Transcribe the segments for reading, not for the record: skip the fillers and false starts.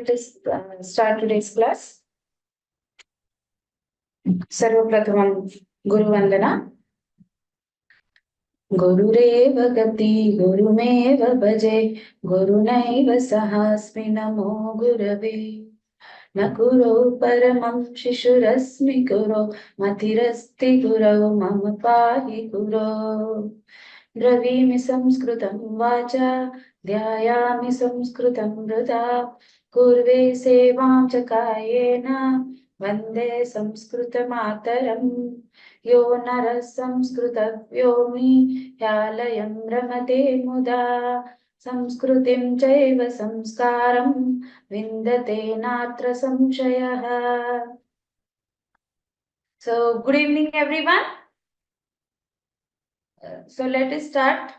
let us start today's class. Sarvapratamam Guru Vandana. Gurureva gati gurumeva bhaje gurunaiva sahasmi namo gurave. Nakuro paramam shishurasmi guru matirasti guru mama pahi guru. Dravimi samskrutam vacha dhyayami samskrutam vrata kurve sevam chakayena vande samskruta mataram yo nara samskruta vyomi hyalayam ramate muda samskrutim chaiva samskaram vindate natra samshayah. So good evening everyone. So let us start.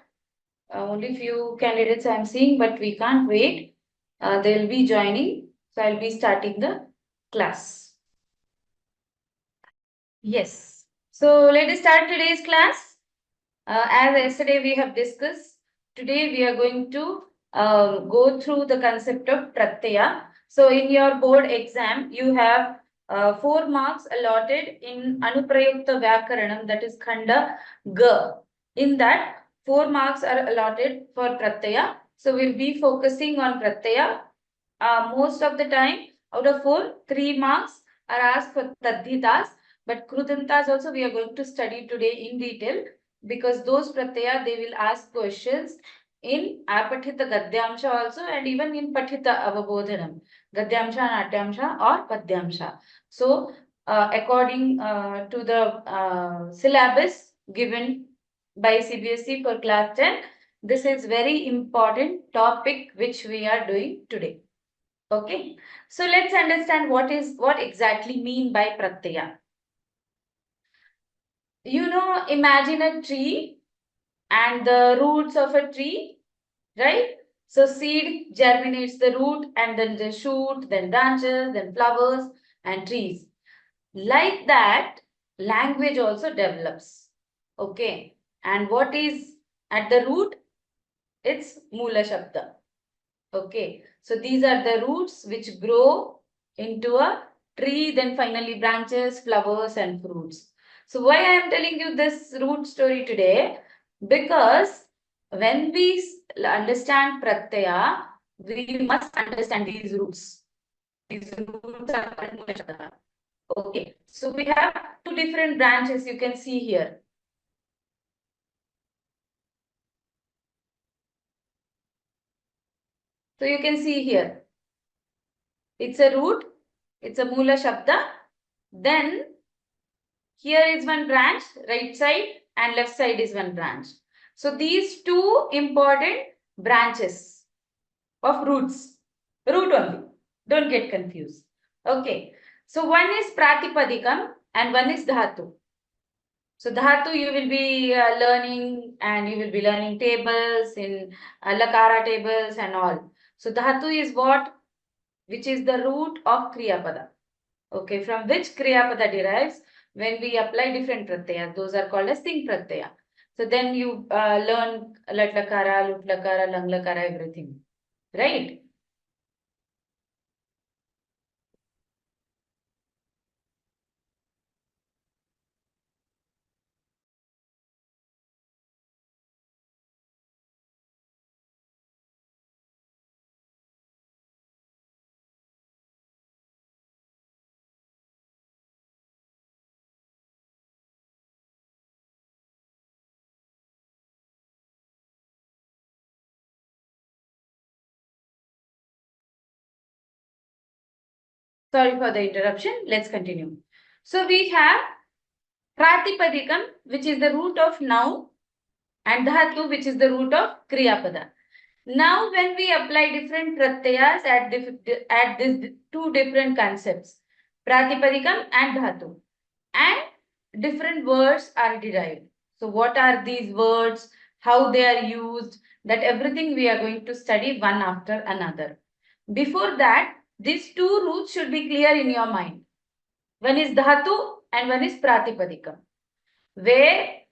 Only few candidates I am seeing, but we can't wait. They will be joining. So I'll be starting the class. Yes. So let us start today's class. As yesterday we have discussed, today we are going to go through the concept of pratyaya. So in your board exam, you have 4 marks allotted in Anuprayukta Vyakaranam, that is Khanda G. In that, 4 marks are allotted for pratyaya. So we'll be focusing on pratyaya. Most of the time, out of 4, 3 marks are asked for tadhitas, but krudantas also we are going to study today in detail, because those pratyaya they will ask questions in apatita gadyamsha also, and even in patita avabodhanam, gadyamsha, natyamsha or padyamsha. So according to the syllabus given by CBSE for class 10, this is very important topic which we are doing today. Okay, so let's understand what exactly mean by pratyaya. You know, imagine a tree and the roots of a tree, right? So seed germinates the root, and then the shoot, then branches, then flowers and trees. Like that, language also develops. Okay, and what is at the root? It's Mula Shabda. Okay, so these are the roots which grow into a tree, then finally branches, flowers and fruits. So why I am telling you this root story today? Because when we understand pratyaya, we must understand these roots. These roots are Mula Shabda. Okay, so we have 2 different branches you can see here. So you can see here, it's a root, it's a Mula Shabda. Then here is one branch, right side, and left side is one branch. So these 2 important branches of roots, root only, don't get confused. Okay, so one is pratipadikam and one is dhatu. So dhatu you will be learning, and you will be learning tables in lakara tables and all. So dhatu is what? Which is the root of kriyapada. Okay, from which kriyapada derives when we apply different pratyayas. Those are called as ting pratyaya. So then you learn lat lakara, lut lakara, lang lakara, everything, right? Sorry for the interruption. Let's continue. So we have pratipadikam, which is the root of noun, and dhatu, which is the root of kriyapada. Now, when we apply different pratyayas at these 2 different concepts, pratipadikam and dhatu, and different words are derived. So what are these words, how they are used, that everything we are going to study one after another. Before that, these 2 roots should be clear in your mind. One is dhatu and one is pratipadikam. Where,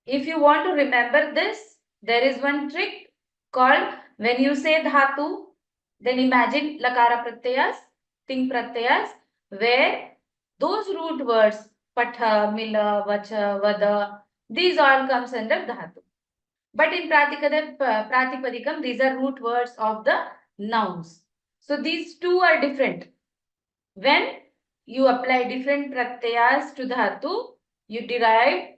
if you want to remember this, there is one trick called, when you say dhatu, Then imagine lakara pratyayas, ting pratyayas, where those root words patha, mila, vacha, vada, these all comes under dhatu. But in pratipadikam, these are root words of the nouns. So these two are different. When you apply different pratyayas to dhatu, you derive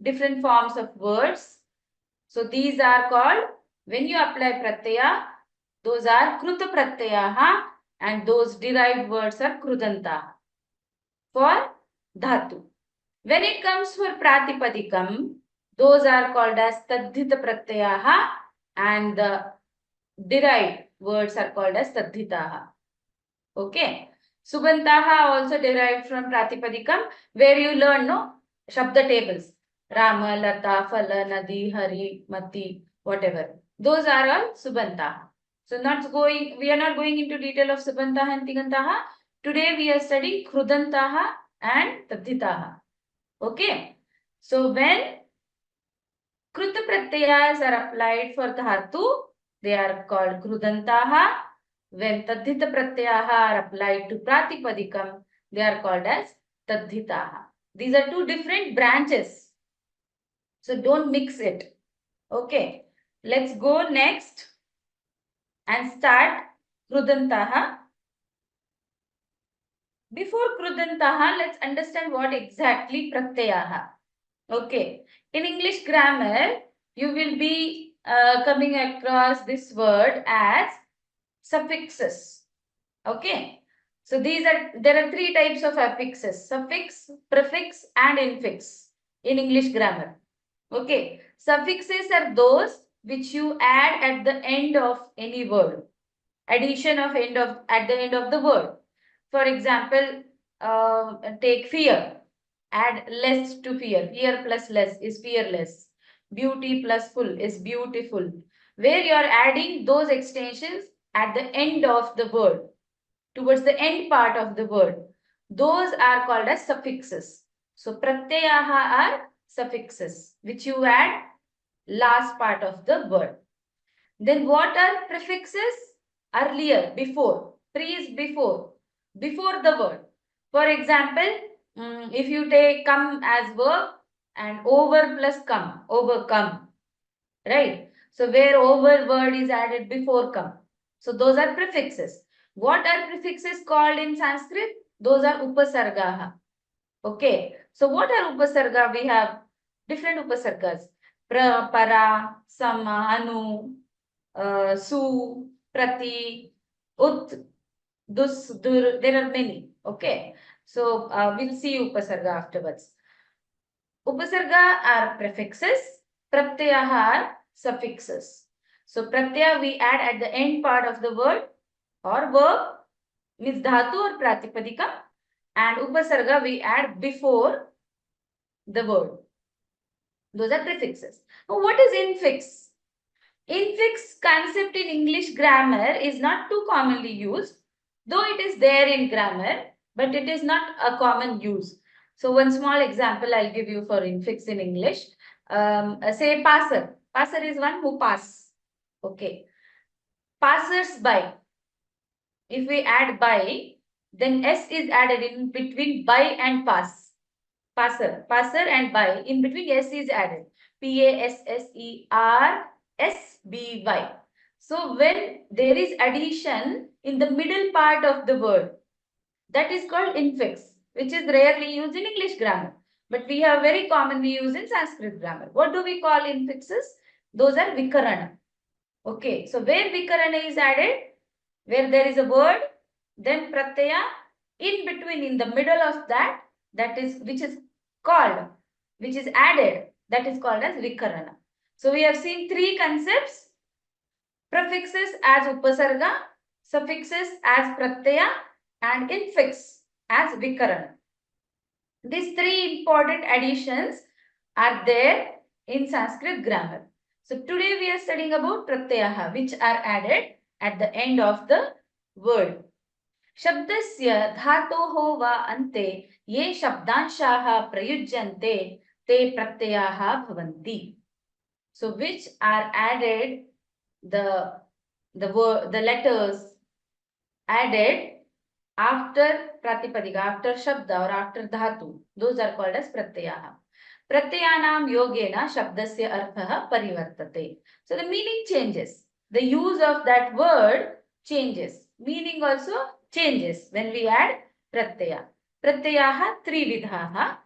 different forms of words. So these are called, when you apply pratyaya, those are kruta pratyayaha, and those derived words are krudanta for dhatu. When it comes for pratipadikam, those are called as tadhita pratyayaha, and the derived words are called as tadhitaha. Okay. Subantaha also derived from pratipadikam, where you learn shabda tables. Rama, Lata, Phala, Nadi, Hari, Mati, whatever. Those are all Subantaha. So we are not going into detail of Subantaha and Tigantaha. Today we are studying Krudantaha and Tadhitaha. Okay. So when Kruta pratyayas are applied for dhatu, they are called Krudantaha. When Tadhita pratyayaha are applied to Pratipadikam, they are called as Tadhitaha. These are two different branches. So don't mix it. Okay. Let's go next and start Krudantaha. Before Krudantaha, let's understand what exactly Pratyayaha. Okay. In English grammar, you will be coming across this word as suffixes. Okay. So there are three types of affixes: suffix, prefix, and infix in English grammar. Okay. Suffixes are those which you add at the end of any word. Addition of at the end of the word. For example, take fear. Add less to fear. Fear plus less is fearless. Beauty plus full is beautiful. Where you are adding those extensions at the end of the word, towards the end part of the word. Those are called as suffixes. So pratyayaha are suffixes which you add last part of the word. Then what are prefixes? Earlier, before. Pre is before the word. For example, if you take come as verb and over plus come, overcome, right? So where over word is added before come. So those are prefixes. What are prefixes called in Sanskrit? Those are upasargaha. Okay. So what are upasarga? We have different upasargas. Pra, para, sama, anu, su, prati, ut, dus, dur. There are many. Okay. So we'll see upasarga afterwards. Upasarga are prefixes. Pratyayaha are suffixes. So pratyaya we add at the end part of the word or verb, means dhatu or pratipadika, and upasarga we add before the word. Those are prefixes. Now what is infix? Infix concept in English grammar is not too commonly used, though it is there in grammar, but it is not a common use. So one small example I'll give you for infix in English. Say passer. Passer is one who pass. Okay. Passers by. If we add by, then S is added in between by and pass. Passer and by, in between S is added. Passersby. So when there is addition in the middle part of the word, that is called infix, which is rarely used in English grammar, but we have very commonly used in Sanskrit grammar. What do we call infixes? Those are vikarana. Okay, so where vikarana is added, where there is a word, then pratyaya in between, in the middle of that, which is added, that is called as vikarana. So we have seen three concepts: prefixes as upasarga, suffixes as pratyaya, and infix as vikarana. These three important additions are there in Sanskrit grammar. So today we are studying about pratyayaha, which are added at the end of the word. Shabdasya dhatoho va ante ye shabdanshaha prayujyante te pratyayaha bhavanti. So which are added, the the letters added after pratipadika, after shabda or after dhatu, those are called as pratyaha. Pratyayanam yogena shabdasya arthaha parivartate. So the meaning changes. The use of that word changes. Meaning also changes when we add pratyaya. Pratyayaha trividhaha.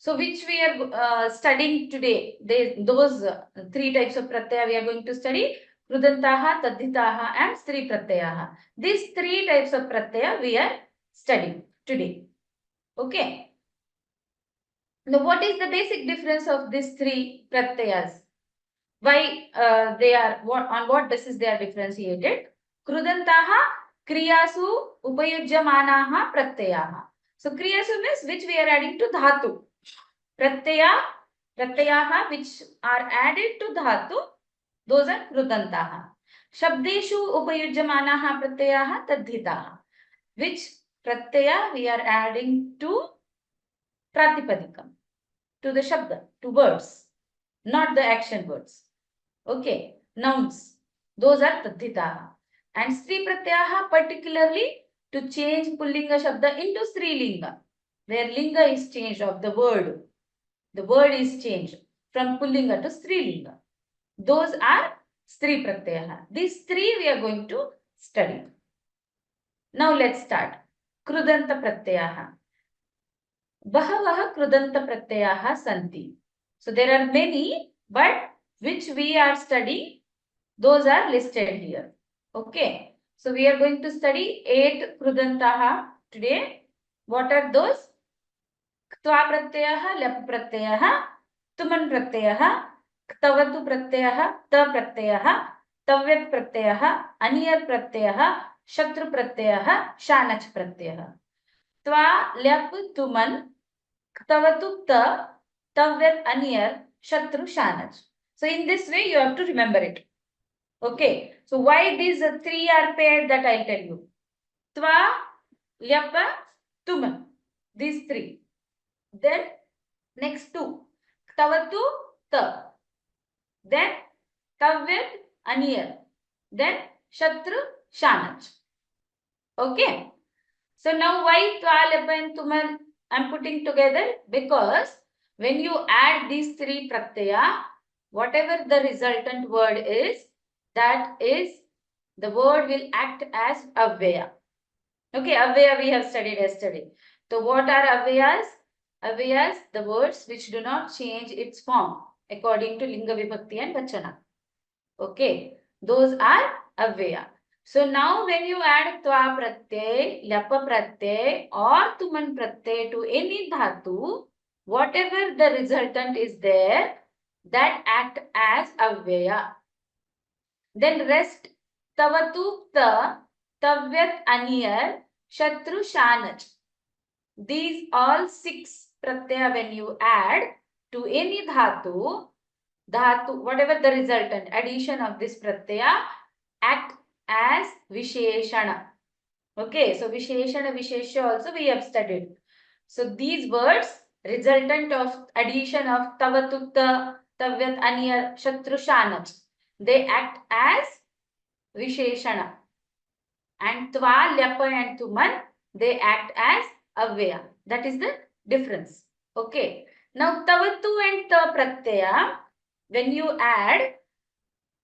So which we are studying today, those three types of pratyaya we are going to study. Krudantaha, Tadhitaha and Stri Pratyaha. These three types of pratyaya we are studying today. Okay. Now what is the basic difference of these three pratyayas? Why they are, on what basis they are differentiated? Krudantaha, Kriyasu, Upayujyamanaha, Pratyayaha. So Kriyasu means which we are adding to Dhatu. Pratyayaha which are added to Dhatu, those are Krudantaha. Shabdeshu Upayujyamanaha Pratyayaha Tadhitaha. Which Pratyaya we are adding to Pratipadikam, to the Shabda, to words, not the action words. Okay, nouns, those are Tadhitaha. And Stri Pratyaha particularly to change Pullinga Shabda into Strilinga, where Linga is changed of the word. The word is changed from Pullinga to Strilinga. Those are Stri Pratyaha. These three we are going to study. Now let's start. Krudanta Pratyaha. Bahavaha Krudanta Pratyaha Santi. So there are many, but which we are studying, those are listed here. Okay. So we are going to study 8 Krudantaha today. What are those? Ktva Pratyaha, Lyap Pratyaha, Tumun Pratyaha, Ktavatu Pratyaha, Ta Pratyaha, Tavyat Pratyaha, Aniyar Pratyaha, Shatru Pratyaha, Shanach Pratyaha. Tva, Lyap, Tuman, Ktavatu, Ta, Tavyat, Aniyar, Shatru, Shanach. So in this way you have to remember it. Okay. So why these three are paired, that I'll tell you. Tva, Lyapa, Tuman. These three. Then next two. Ktavatu, Ta. Then Tavyat, Aniyar. Then Shatru, Shanach. Okay. So now why Tva, Lyapa and Tuman I'm putting together? Because when you add these three pratyaya, whatever the resultant word is, that is, the word will act as avyaya. Okay, avyaya we have studied yesterday. So what are avyayas? Avyayas, the words which do not change its form according to linga vibhakti and vachana. Okay, those are avyaya. So now when you add tva pratyay, lyapa pratyay or tuman pratyay to any dhatu, whatever the resultant is there, that act as avyaya. Then rest tavatu ta, tavyat aniyar, shatru shanach. These all 6 pratyaya when you add to any dhatu, whatever the resultant, addition of this pratyaya, act as visheshana. Okay, so visheshana, vishesha also we have studied. So these words, resultant of addition of tavatu ta, tavyat aniyar, shatru shanach, they act as visheshana. And tva, lyapa and tuman, they act as avyaya. That is the difference. Okay. Now tavatu and ta pratyaya, when you add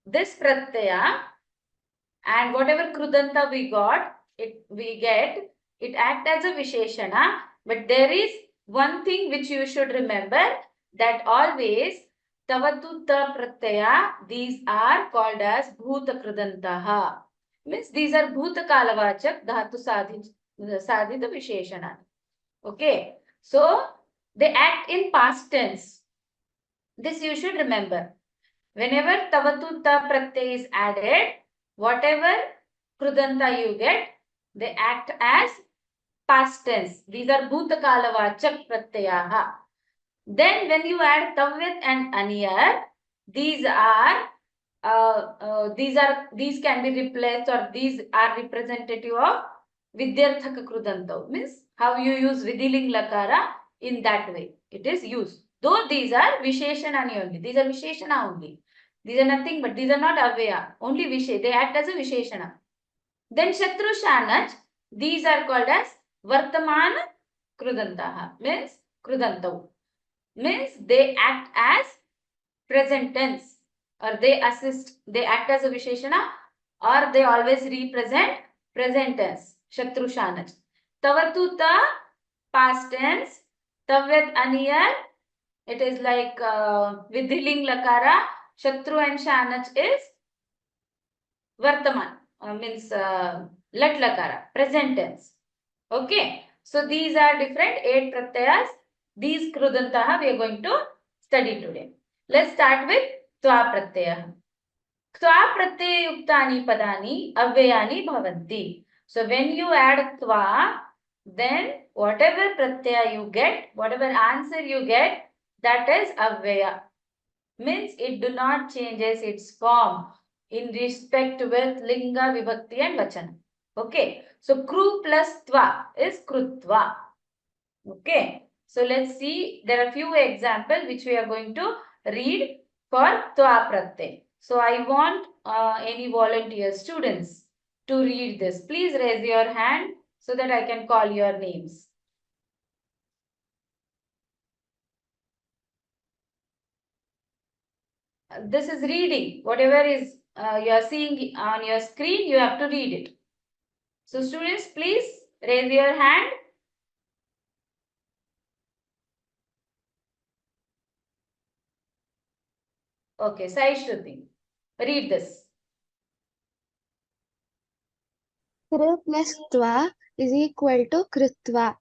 this pratyaya and whatever krudanta we got, it act as a visheshana. But there is one thing which you should remember, that always tavatu ta pratyaya, these are called as bhuta krudantaha. Means these are bhuta kalavachak dhatu sadhita visheshana. Okay. So they act in past tense. This you should remember. Whenever tavatu ta pratyaya is added, whatever krudanta you get, they act as past tense. These are bhuta kalavachak pratyayaha. Then when you add tavyat and aniyar, these can be replaced, or these are representative of vidyarthaka krudanta. Means how you use vidiling lakara, in that way it is used. Though these are visheshana only. These are visheshana only. These are nothing but, these are not Avyaya, only Vishe. They act as a Visheshana. Then Shatru Shanach, these are called as Vartamana Krudantaha, means Krudantau. Means they act as present tense, or they assist, they act as a Visheshana, or they always represent present tense. Shatru Shanach. Ktavatu ta, past tense. Tavyat aniyar, it is like Vidhiling Lakara. Shatru and Shanach is Vartaman, means Lat Lakara, present tense. Okay. So these are different 8 pratyayas. These Krudantaha we are going to study today. Let's start with Kta pratyaya. Kta pratyaya yuktani padani avyayani bhavanti. So when you add Kta, then whatever pratyaya you get, whatever answer you get, that is avyaya. Means it do not changes its form in respect with linga, vibhakti and vachana. Okay. So kru plus tva is krutva. Okay. So let's see. There are few examples which we are going to read for tva pratyay. So I want any volunteer students to read this. Please raise your hand so that I can call your names. This is reading. Whatever is you are seeing on your screen, you have to read it. So students, please raise your hand. Okay, Sai Shruti, read this. Kru plus tva is equal to krutva.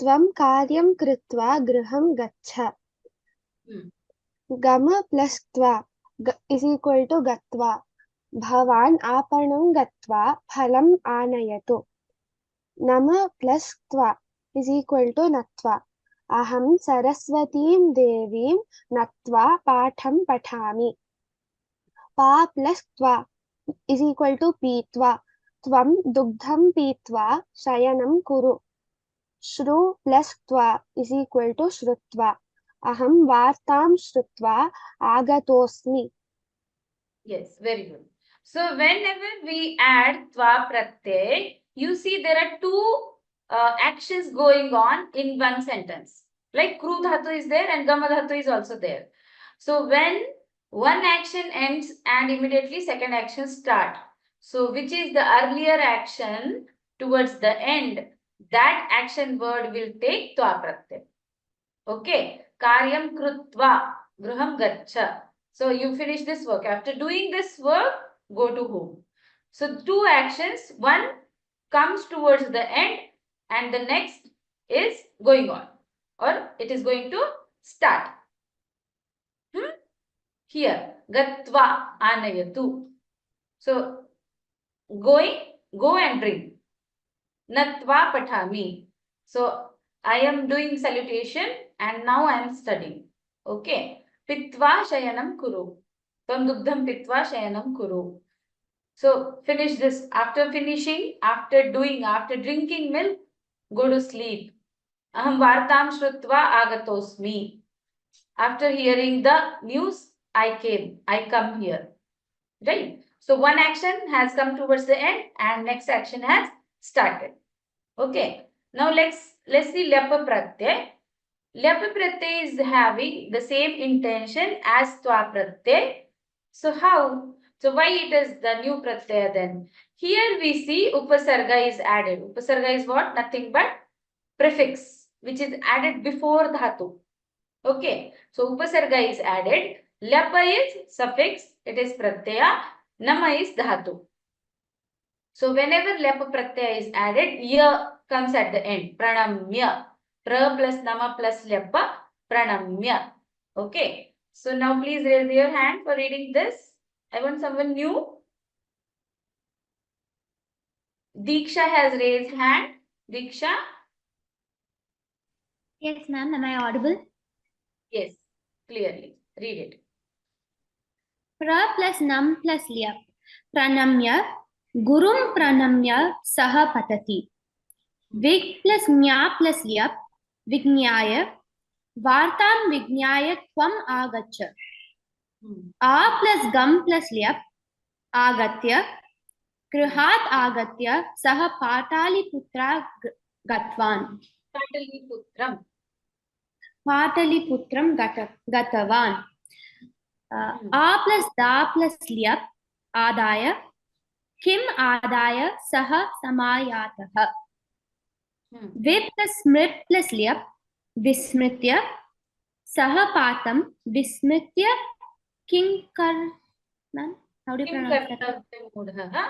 Tvam karyam krutva griham gaccha. Gama plus tva is equal to gatva. Bhavan aparnam gatva phalam anayatu. Nama plus tva is equal to natva. Aham saraswatim devim natva patham pathami. Pa plus tva is equal to pitva. Tvam dugdham pitva shayanam kuru. Shru plus tva is equal to shrutva. Aham vartam shrutva agatosmi. Yes, very good. So whenever we add tva pratyay, you see there are two actions going on in one sentence. Like kru dhatu is there and gama dhatu is also there. So when one action ends and immediately second action start. So which is the earlier action towards the end, that action word will take tva pratyay. Okay. Karyam krutva griham gaccha. So you finish this work. After doing this work, go to home. So two actions, one comes towards the end and the next is going on, or it is going to start. Here, gatva anayatu. So going, go and bring. Natva pathami. So I am doing salutation and now I am studying. Okay. Pitva shayanam kuru. Tvam dugdham pitva shayanam kuru. So finish this. After finishing, after drinking milk, go to sleep. Aham vartam shrutva agatosmi. After hearing the news, I come here. Right? So one action has come towards the end and next action has started. Okay. Now let's see Lyap pratyay. Lyap pratyay is having the same intention as tva pratyay. So how? So why it is the new pratyaya then? Here we see upasarga is added. Upasarga is what? Nothing but prefix which is added before dhatu. Okay. So upasarga is added. Lyapa is suffix. It is pratyaya. Nama is dhatu. So whenever Lyapa pratyaya is added, ya comes at the end. Pranamya. Pra plus nama plus Lyapa. Pranamya. Okay. So now please raise your hand for reading this. I want someone new. Diksha has raised hand. Diksha? Yes, ma'am. Am I audible? Yes, clearly. Read it. Pra plus nam plus lyap. Pranamya. Gurum pranamya saha patati. Vig plus nya plus lyap. Vignyaya. Vartam vignyaya tvam agacha. Uh plus gum plus ल्यप आगत्य गृहात् आगत्य सः पाटलिपुत्रा गतवान् पाटलिपुत्रम. पाटलिपुत्रं गतवान् आ plus दा plus ल्यप आदाय किम आदाय सः समायातः वि प्लस स्मृत प्लस ल्यप विस्मृत्य सः पातं विस्मृत्य किं how do you Kim pronounce that? kartavyamudhah.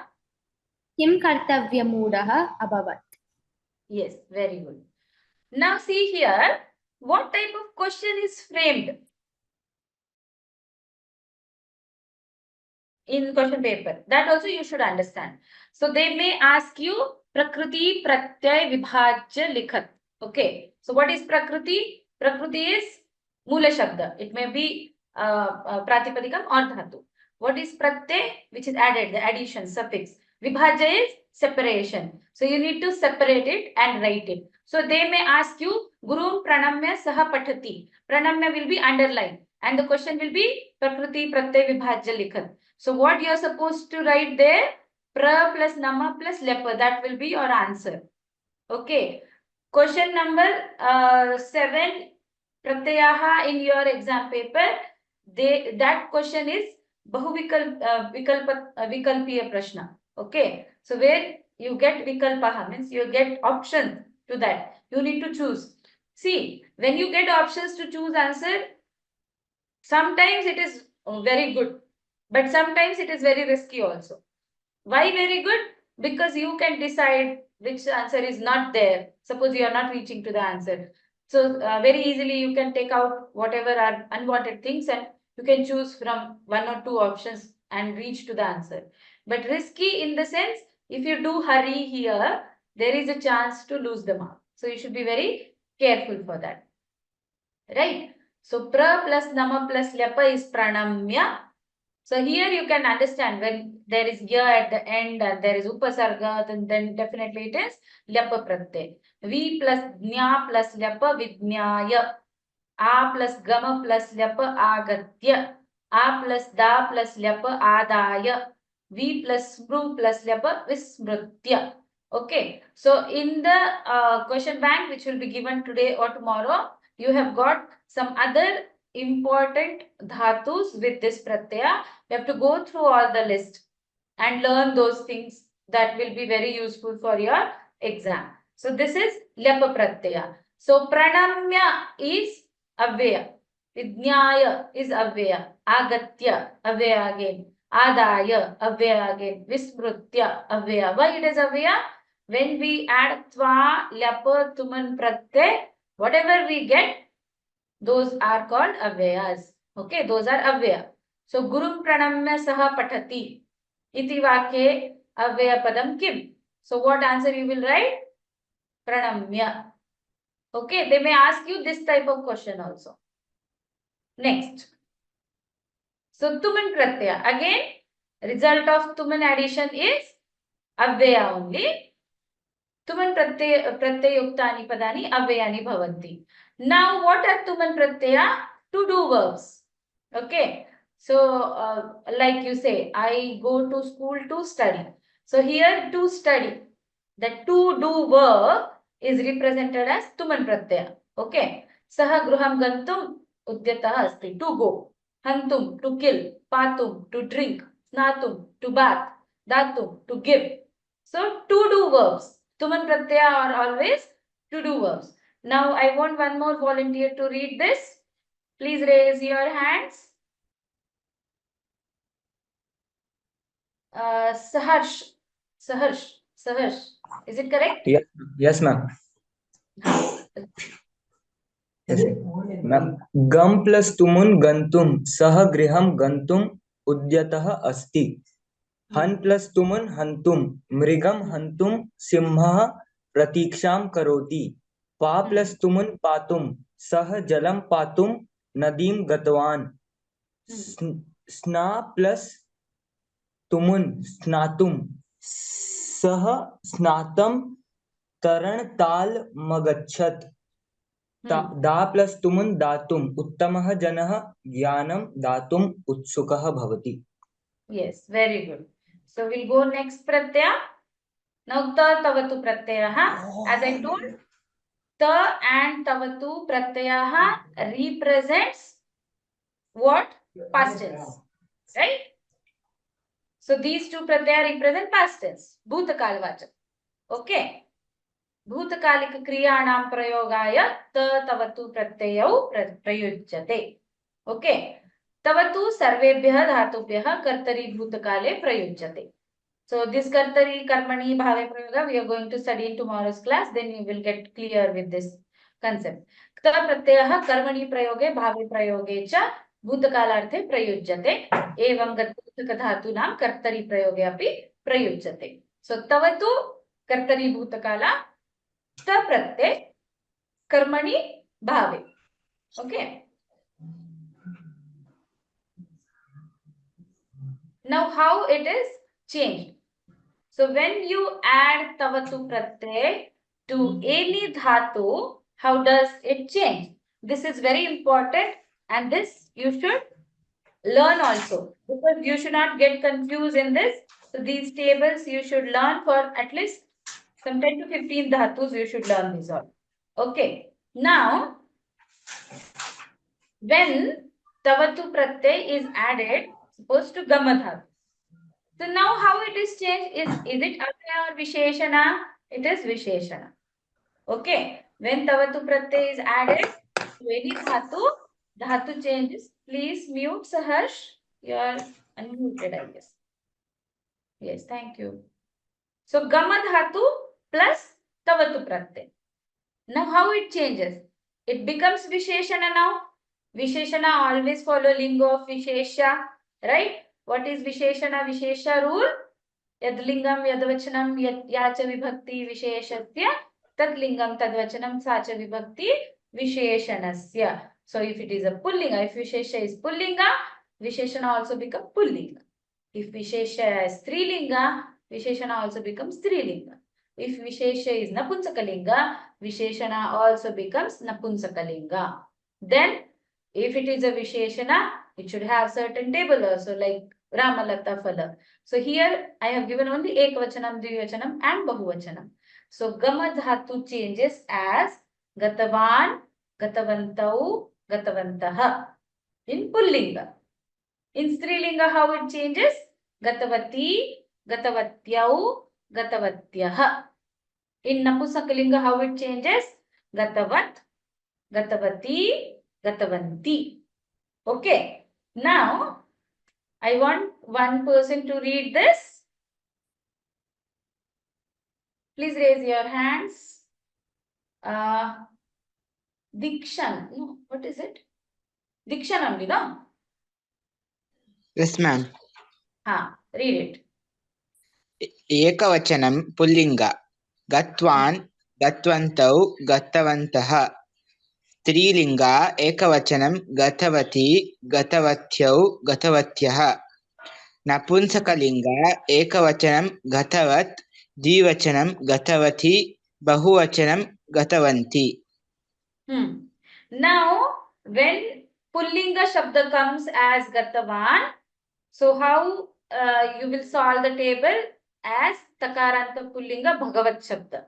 किं कर्तव्यमूढः अभवत्. Yes, very good. Now see here, what type of question is framed in question paper? That also you should understand. So they may ask you prakriti pratyay vibhajya likhat. Okay. So what is prakriti? Prakriti is mula shabda. It may be pratipadikam or dhatu. What is pratyay? Which is added, the addition, suffix. Vibhajya is separation. So you need to separate it and write it. So they may ask you Guru pranamya saha pathati. Pranamya will be underlined and the question will be prakriti pratyay vibhajya likhat. So what you are supposed to write there? Pra plus nama plus lepa. That will be your answer. Okay. Question number 7. Pratyaha in your exam paper. That question is vikalpiya prashna. Okay. So where you get vikalpaha means you get option to that. You need to choose. See, when you get options to choose answer, sometimes it is very good. But sometimes it is very risky also. Why very good? Because you can decide which answer is not there. Suppose you are not reaching to the answer. So very easily you can take out whatever are unwanted things and you can choose from 1 or 2 options and reach to the answer. But risky in the sense, if you do hurry here, there is a chance to lose the mark. So you should be very careful for that. Right? So pra plus nama plus lyapa is pranamya. So here you can understand when there is ya at the end and there is upasarga, then definitely it is lyapa pratyay. V plus nya plus lyapa vidnyaya. A plus gama plus lyapa agatya. A plus da plus lyapa adaya. V plus smru plus lyapa vismrutya. Okay. So in the question bank which will be given today or tomorrow, you have got some other important dhatus with this pratyaya. You have to go through all the list and learn those things that will be very useful for your exam. So this is lyapa pratyaya. So pranamya is avyaya. Vidnyaya is avyaya. Agatya avyaya again. Adaya avyaya again. Vismrutya avyaya. Why it is avyaya? When we add tva, lyapa, tuman, pratyay, whatever we get, those are called avyayas. Okay, those are avyaya. So gurum pranamya saha pathati. Iti vakye avyaya padam kim? So what answer you will write? Pranamya. Okay, they may ask you this type of question also. Next. So tuman pratyaya. Again, result of tuman addition is avyaya only. Tuman pratyayuktani padani avyayani bhavanti. Now, what are tuman pratyaya? To do verbs. Okay. So, like you say, I go to school to study. So, here to study, the to do verb is represented as tuman pratyaya. Okay. Saha gruham gantum udyatah asti. To go. Hantum, to kill. Patum, to drink. Snatum, to bath. Datum, to give. So, to do verbs. Tuman pratyaya are always to do verbs. Now, I want one more volunteer to read this. Please raise your hands. Saharsh. Is it correct? Yes, ma'am. Yes, ma'am. Gam plus tumun gantum sah griham gantum udyatah asti. Han plus tumun hantum mrigam hantum simha pratiksham karoti. Pa plus tumun patum sah jalam patum nadim gatwan. Sna plus tumun snatum sah snatam taran tal magachat. दा plus तुमुन Datum उत्तमः जनः ज्ञानं दातुम उत्सुकः भवति. Yes, very good. So we'll go next pratyaya. Now ta tavatu pratyaya. As I told, ta and tavatu pratyaya represents what? Past tense, right? So these two pratyaya represent past tense. Bhutakal vachak. Okay. भूतकालिक क्रियाणां प्रयोगाय त तवतु प्रत्ययौ प्रयुज्यते. Okay. तवतु सर्वेभ्यः धातुभ्यः कर्तरि भूतकाले प्रयुज्यते. So this kartari karmani bhave prayoga we are going to study in tomorrow's class, then you will get clear with this concept. Kta pratyayah karmani prayoge bhave prayoge cha bhutakalarthe prayujyate evam gattutaka dhatunam kartari prayoge api prayujyate. So tavatu kartari bhutakala, ta pratyay karmani bhave. Okay. Now how it is changed? So when you add tavatu pratyay to any dhatu, how does it change? This is very important and this you should learn also, because you should not get confused in this. So these tables you should learn for at least some 10 to 15 dhatus, you should learn these all. Okay. Now, when tavatu pratyay is added, suppose to gama dhatu. So now how it is changed? Is it Avaya or Visheshana? It is Visheshana. Okay. When Tavatu Pratyay is added to any dhatu, dhatu changes. Please mute Saharsh. You are unmuted, I guess. Yes, thank you. So Gama dhatu plus Tavatu Pratyay. Now how it changes? It becomes Visheshana now. Visheshana always follow lingo of Vishesha, right? What is Visheshana? Vishesha rule? Yadlingam yadvachanam yacha vibhakti visheshasya tadlingam tadvachanam sacha vibhakti visheshanasya. So if it is a pullinga, if vishesha is pullinga, visheshana also becomes pullinga. If vishesha is strilinga, visheshana also becomes strilinga. If vishesha is napunsakalinga, visheshana also becomes napunsakalinga. Then if it is a visheshana, it should have certain table also, like Ramalata Phala. So here I have given only ekvachanam, dvivachanam and bahuvachanam. So gama dhatu changes as gatavan, gatavantau, gatavantaha in pullinga. In strilinga how it changes? Gatavati, gatavatyau, gatavatyaha. In napusakalinga how it changes? Gatavat, gatavati, gatavanti. Okay. Now I want one person to read this. Please raise your hands. Dikshan. No, what is it? Dikshan only, no? Yes, ma'am. Read it. एकवचनं पुल्लिङ्ग गत्वान् गत्वन्तौ गतवन्तः स्त्रीलिङ्ग एकवचनं गतवती गतवत्यौ गतवत्यः नपुंसकलिङ्ग एकवचनं गतवत् द्विवचनं गतवती बहुवचनं गतवन्ति. Now, when pullinga shabda comes as gatavan, so how you will solve the table as takaranta pullinga bhagavat shabda.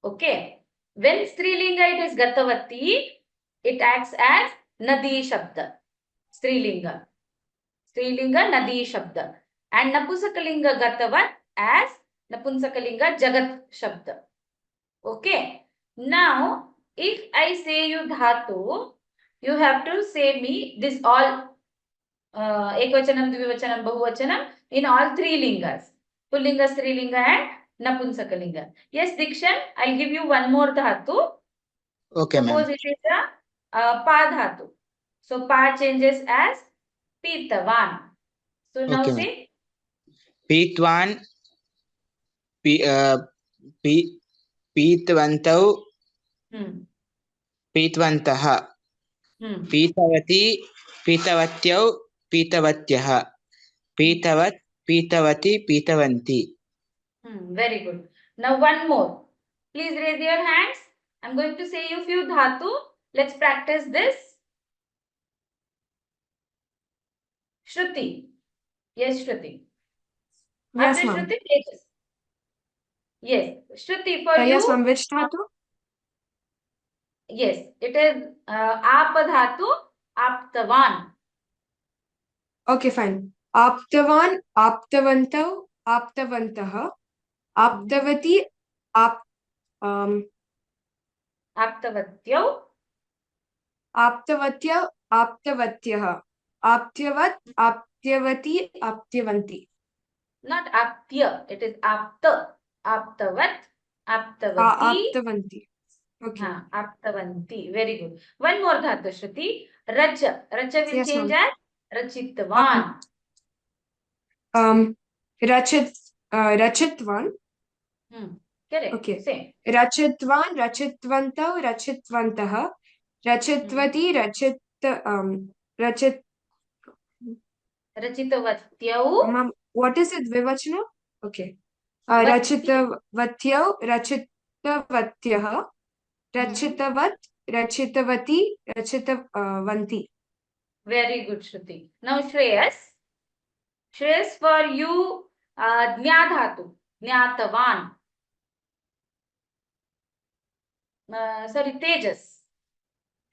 Okay. When strilinga it is gatavati, it acts as nadi shabda. Strilinga. Strilinga nadi shabda. And napusakalinga gatavat as napunsakalinga jagat shabda. Okay. Now, if I say you dhatu, you have to say me this all ekvachanam, dvivachanam, bahuvachanam in all three lingas. Pullinga, strilinga and napunsakalinga. Yes, Dikshan, I'll give you one more dhatu. Okay, suppose ma'am. it is a pa dhatu. So pa changes as pitavan. So now Okay, say पीत्वान् पीतवन्तौ पीतवन्तः पीतवती पीतवत्यौ पीतवत्यः पीतवत् पीतवती पीतवन्ति. Very good. Now one more. Please raise your hands. I'm going to say you few dhatu. Let's practice this. Shruti. Yes, Shruti. Yes, After ma'am. Shruti, Tejas. Yes, Shruti, for you. Yes, ma'am. Which dhatu? Yes, it is apadhatu, aptavan. Okay, fine. Aptavan, aptavantau, aptavantah, aptavati, um, Aptavatyau, aptavatya, aptavatyah, aptyavat, aptyavati, aptyavanti. not aptya, it is apta, aptavat, aptavati, Aptavanti. Okay. aptavanti. Very good. One more dhatu, Shruti. Racha. Racha will Yes, change ma'am. as rachitvan. Rachitvan. Correct. Okay. Same. Rachitvan, rachitvantau, rachitvantah, rachitvati, Rachitavatyau. Ma'am, what is it? Vivachana? Okay. Vati. Rachitavatyau, rachitavatyah, rachitavat, rachitavati, rachitavanti. Very good, Shruti. Now, Shreyas. Shreyas, for you, Jna dhatu, Jnatavan. Sorry, Tejas.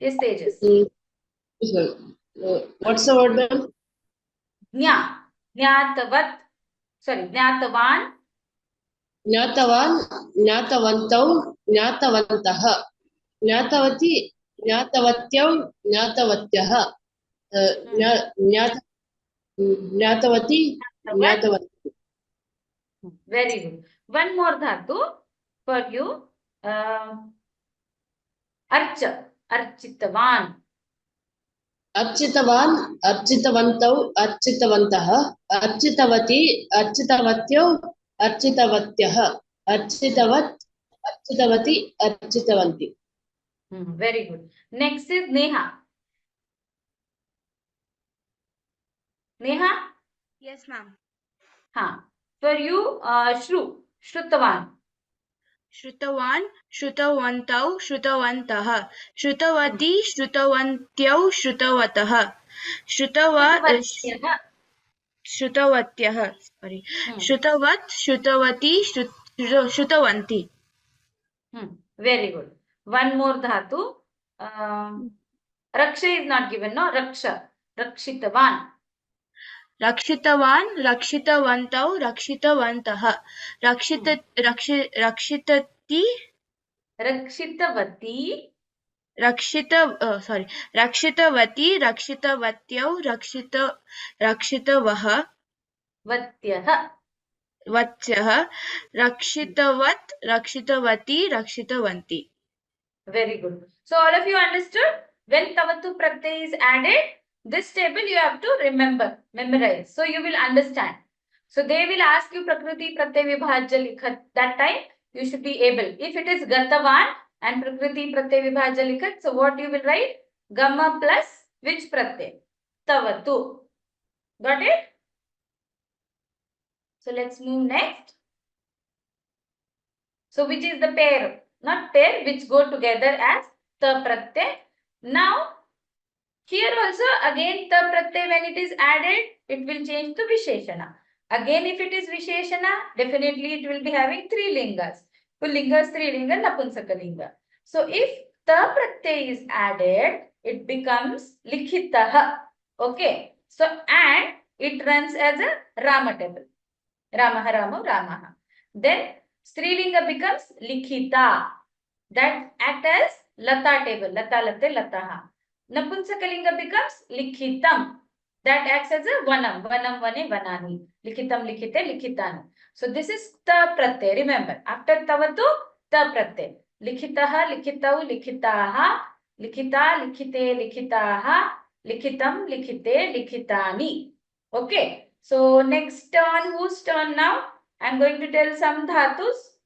Yes, Tejas. What's the word, ma'am? Jna. Jnatavat. Sorry, Jnatavan. ज्ञातवान् ज्ञातवन्तौ ज्ञातवन्तः ज्ञातवती ज्ञातवत्यौ ज्ञातवत्यः ज्ञातवती ज्ञातवती. Very good. One more dhatu for you. Archa. Architavan. अर्चितवान् अर्चितवन्तौ अर्चितवन्तः अर्चितवती अर्चितवत्यौ अर्चितवत्यः अर्चितवत् अर्चितवती अर्चितवन्ति. Very good. Next is Neha. Neha? Yes, ma'am. For you, Shru. Shrutavan. Shrutavan, Shrutavantau, Shrutavantah, Shrutavati, Shrutavantyau, Shrutavatah, Shrutavatyah, sorry, Shrutavat, Shrutavati, Shrutavanti. Very good. One more dhatu. Raksha is not given, no? Raksha. Rakshitavan. Rakshitavan, Rakshitavantau, Rakshitavantah, Rakshitati, Rakshitavati. Rakshitavati, Rakshitavatyau, Rakshitavah, Vatyah. Vatsyah, Rakshitavat, Rakshitavati, Rakshitavanti. Very good. So all of you understood? When Ktavatu pratyaya is added, this table you have to memorize. So you will understand. So they will ask you Prakriti pratyaya vibhajya likhat. That time you should be able. If it is Gatavan and Prakriti pratyaya vibhajya likhat, so what you will write? Gamma plus which pratyaya? Ktavatu. Got it? So let's move next. So which is the pair? Not pair, which go together as ta pratyaya. Now, here also again ta pratyaya, when it is added, it will change to Visheshana. Again, if it is Visheshana, definitely it will be having three lingas. Pullinga, Strilinga, Napunsakalinga. So if ta pratyaya is added, it becomes Likhitaha. Okay. So, and it runs as a Rama table. Ramaha, Ramo, Ramaha. Then Strilinga becomes Likhita. That act as Lata table. Lata, Late, Lataha. Napunsakalinga becomes Likhitam. That acts as a Vanam. Vanam, Vane, Vanani. Likhitam, Likhite, Likhitani. So this is Ta pratyaya. Remember, after Tavatu, Ta pratyaya. Likhitaha, Likhitau, Likhitaha. Likhita, Likhite, Likhitaha. Likhitam, Likhite, Likhitani. Okay. So next turn, whose turn now? I'm going to tell some dhatus.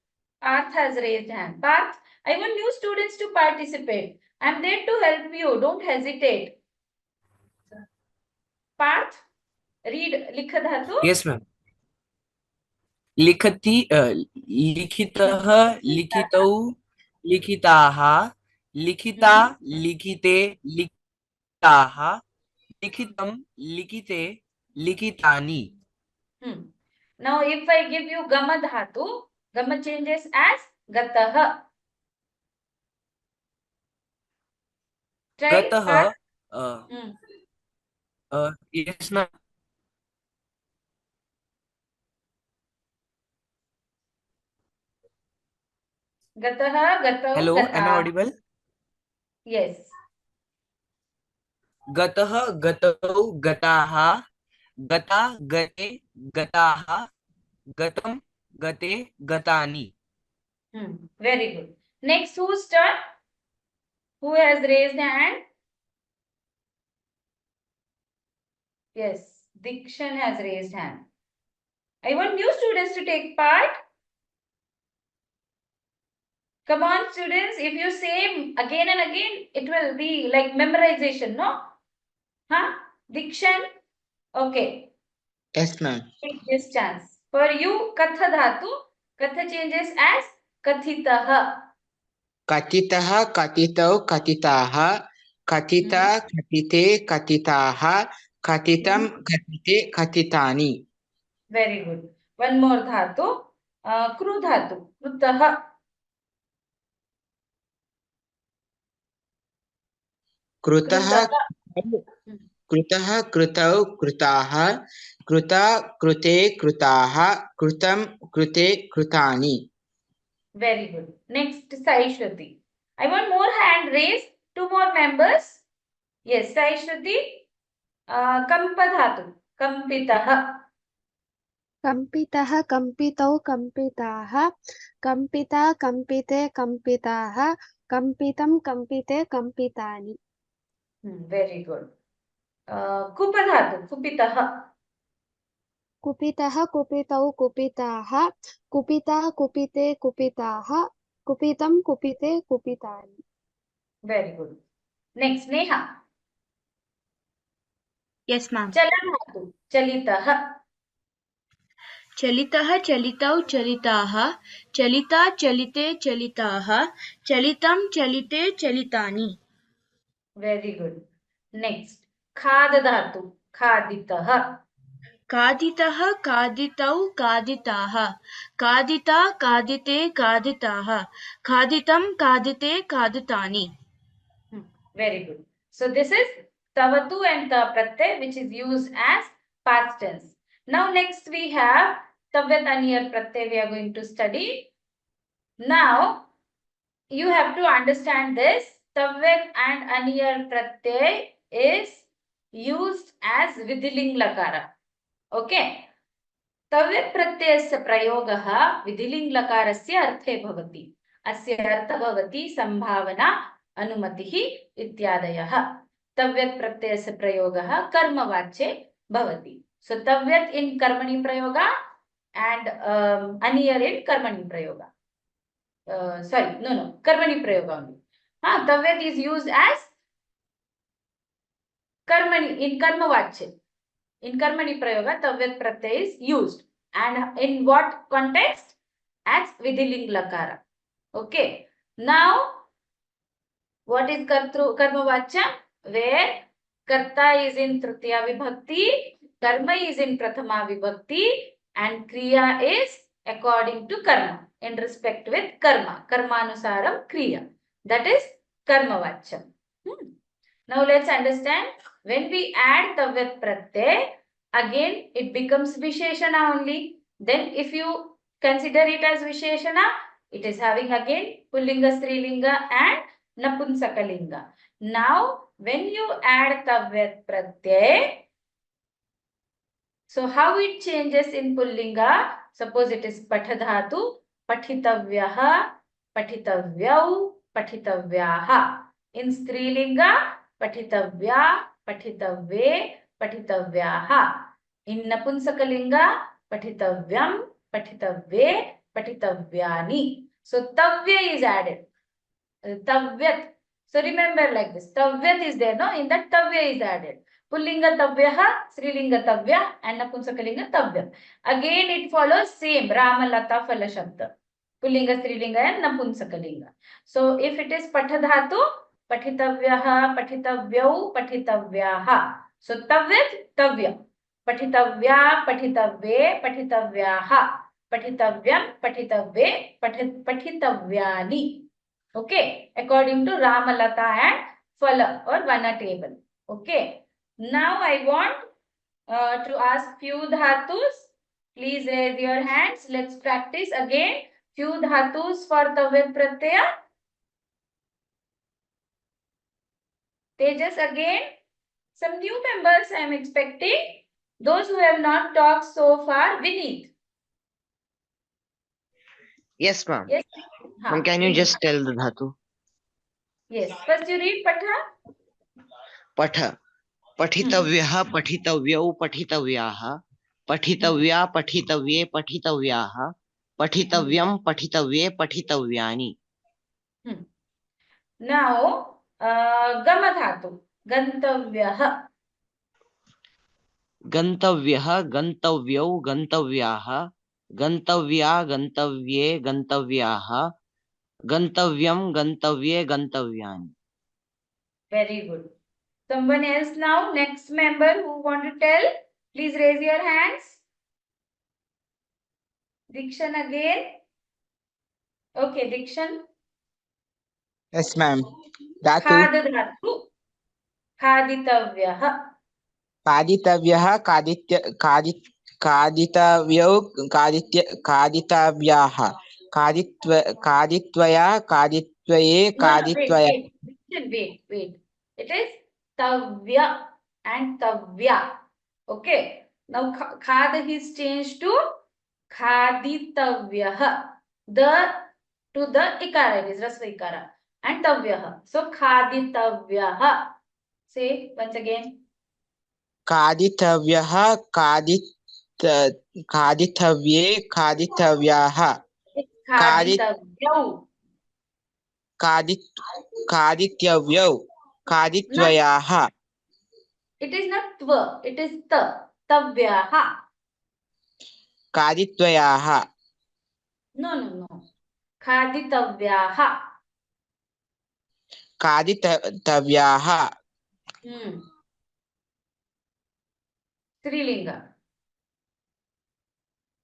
Parth has raised hand. Parth, I want new students to participate. I'm there to help you. Don't hesitate. Parth, read Likha dhatu. Yes, ma'am. लिखति लिखितः लिखितौ लिखिताः लिखिता लिखिते लिखिताः लिखितं लिखिते लिखितानि. Now if I give you gama dhatu, gama changes as gatah. Try गतः hard. yes ma'am. Gatah, gatau, Hello, am I gatah. audible? Yes. गतः गतौ गताः गता गते गताः गतं गते गतानि. Very good. Next, whose turn? Who has raised hand? Yes, Dikshan has raised hand. I want new students to take part. Come on, students. If you say again and again, it will be like memorization, no? Huh? Dikshan? Okay. Yes, ma'am. Take this chance. For you, Katha Dhatu, Katha changes as Kathitah. कथितः कथितौ कथिताः कथिता कथिते कथिताः कथितं कथिते कथितानि. Very good. One more Dhatu. Kru Dhatu. Krutah. कृतः कृतः कृतौ कृताः कृता कृते कृताः कृतं कृते कृतानि. Very good. Next, Saishwati. I want more hand raised. Two more members. Yes, Saishwati. Kampadhatu. Kampitah. कम्पितः कम्पितौ कम्पिताः कम्पिता कम्पिते कम्पिताः कम्पितं कम्पिते कम्पितानि. Very good. Kupadhatu. Kupitah. कुपितः कुपितौ कुपिताः कुपिता कुपिते कुपिताः कुपितं कुपिते कुपितानि. Very good. Next, Neha. Yes, ma'am. Chaladhatu. Chalitah. चलितः चलितौ चलिताः चलिता चलिते चलिताः चलितं चलिते चलितानि. Very good. Next, Khadadhatu. Khaditah. खादितः खादितौ खादिताः खादिता खादिते खादिताः खादितं खादिते खादितानि. Very good. So this is Ktavatu and Ta pratyay, which is used as past tense. Now next we have Tavyat Aniyar pratyay we are going to study. Now you have to understand this. Tavyat and Aniyar pratyay is used as Vidhiling Lakara. Okay. तव्यत् प्रत्ययस्य प्रयोगः विधिलिङ्ग् लकारस्य अर्थे भवति. अस्य अर्थः भवति संभावना, अनुमतिः इत्यादयः. तव्यत् प्रत्ययस्य प्रयोगः कर्मवाच्ये भवति. So तव्यत् in कर्मणि प्रयोग and aniyar in कर्मणि प्रयोग. Sorry, no, कर्मणि प्रयोग only. तव्यत् is used as कर्मणि in कर्मवाच्ये. In karmani prayoga, tavyat pratyay is used. And in what context? As vidhiling lakara. Okay. Now, what is karma vacha? Where karta is in tritiya vibhakti, karma is in prathama vibhakti, and kriya is according to karma, in respect with karma. Karmanusaram kriya. That is karma vacha. Now let's understand. When we add tavyat pratyay, again it becomes visheshana only. Then if you consider it as visheshana, it is having again pullinga, strilinga and napunsakalinga. Now when you add tavyat pratyay, so how it changes in pullinga? Suppose it is pathadhatu, pathitavyaha, pathitavyau, pathitavyaha. In strilinga, patitavya, patitavye, patitavyaha. In napunsakalinga, patitavyam, patitavye, patitavyani. So tavya is added. Tavyat. So remember like this. Tavyat is there, no? In that tavya is added. Pullinga tavyaha, Srilinga tavya, and Napunsakalinga tavya. Again it follows same Rama Lata Phala Shabda. Pullinga, Srilinga and Napunsakalinga. So if it is patha dhatu, patitavyaha, patitavyau, patitavyaha. So tavit, tavya. Patitavya, patitavye, patitavyaha. Patitavyam, patitavye, patitavyani. Okay, according to Ramalata and Phala or Vana table. Okay. Now I want to ask few dhatus. Please raise your hands. Let's practice again. Few dhatus for Tavit Pratyaya. Tejas again. Some new members I am expecting. Those who have not talked so far, Vineet. Yes, ma'am. Yes. Ma'am, can you just tell the dhatu? Yes. First you read Patha. Patha. पठितव्यः पठितव्यौ पठितव्याः पठितव्या पठितव्ये पठितव्याः पठितव्यं पठितव्ये पठितव्यानि. Now, Gama dhatu. Gantavyah. गन्तव्यः गन्तव्यौ गन्तव्याः गन्तव्या गन्तव्ये गन्तव्याः गन्तव्यं गन्तव्ये गन्तव्यानि. Very good. Someone else now, next member who want to tell, please raise your hands. Dikshan again. Okay, Dikshan. Yes, ma'am. Dhatu. Khad dhatu. Khaditavyah. खादितव्यः खादितव्यौ खादितव्याः खादित्वया खादित्वये No, खादित्वया. wait. It is tavya and tavya. Okay. Now khad is changed to khaditavyah. To the ikara, it is rasva ikara. And tavyah. So khaditavyah. Say once again. खादितव्यः खादितव्ये खादितव्याः Khaditavyau. खादितव्यौ खादित्वयाः. It is not tva, it is ta. Tavyaha. खादित्वयाः. No. Khaditavyaha. खादितव्याः. Strilinga.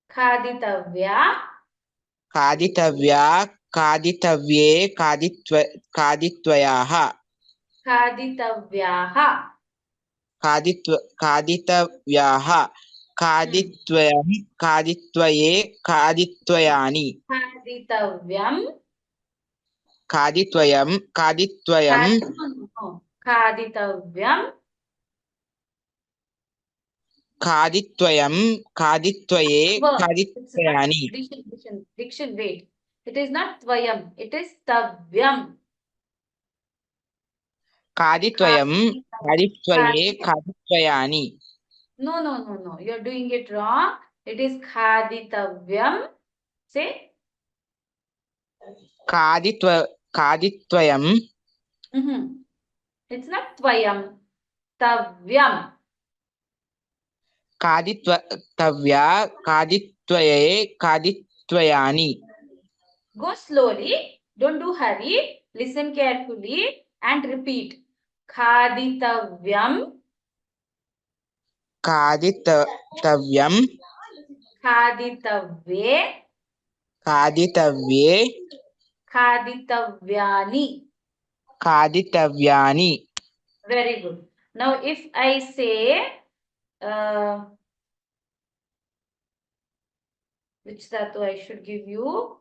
Khaditavya. खादितव्या खादितव्ये खादित्वयाः Khaditavyaha. खादितव्याः खादित्वयं खादित्वये खादित्वयानि. Khaditavyam. खादित्वयं खादित्वयं Khaditavyam. खादित्वयं खादित्वये खादित्वयानि. Diction, wait. It is not tvayam, it is tavyam. खादित्वयं खादित्वये खादित्वयानि. No. You're doing it wrong. It is khaditavyam. Say. खादित्वयं. It's not tvayam. Tavyam. खादित्वया खादित्वये खादित्वयानि. Go slowly. Don't do hurry. Listen carefully and repeat. Khaditavyam. खादितव्यं Khaditavye. खादितव्ये Khaditavyani. खादितव्यानि. Very good. Now, if I say, which dhatu I should give you?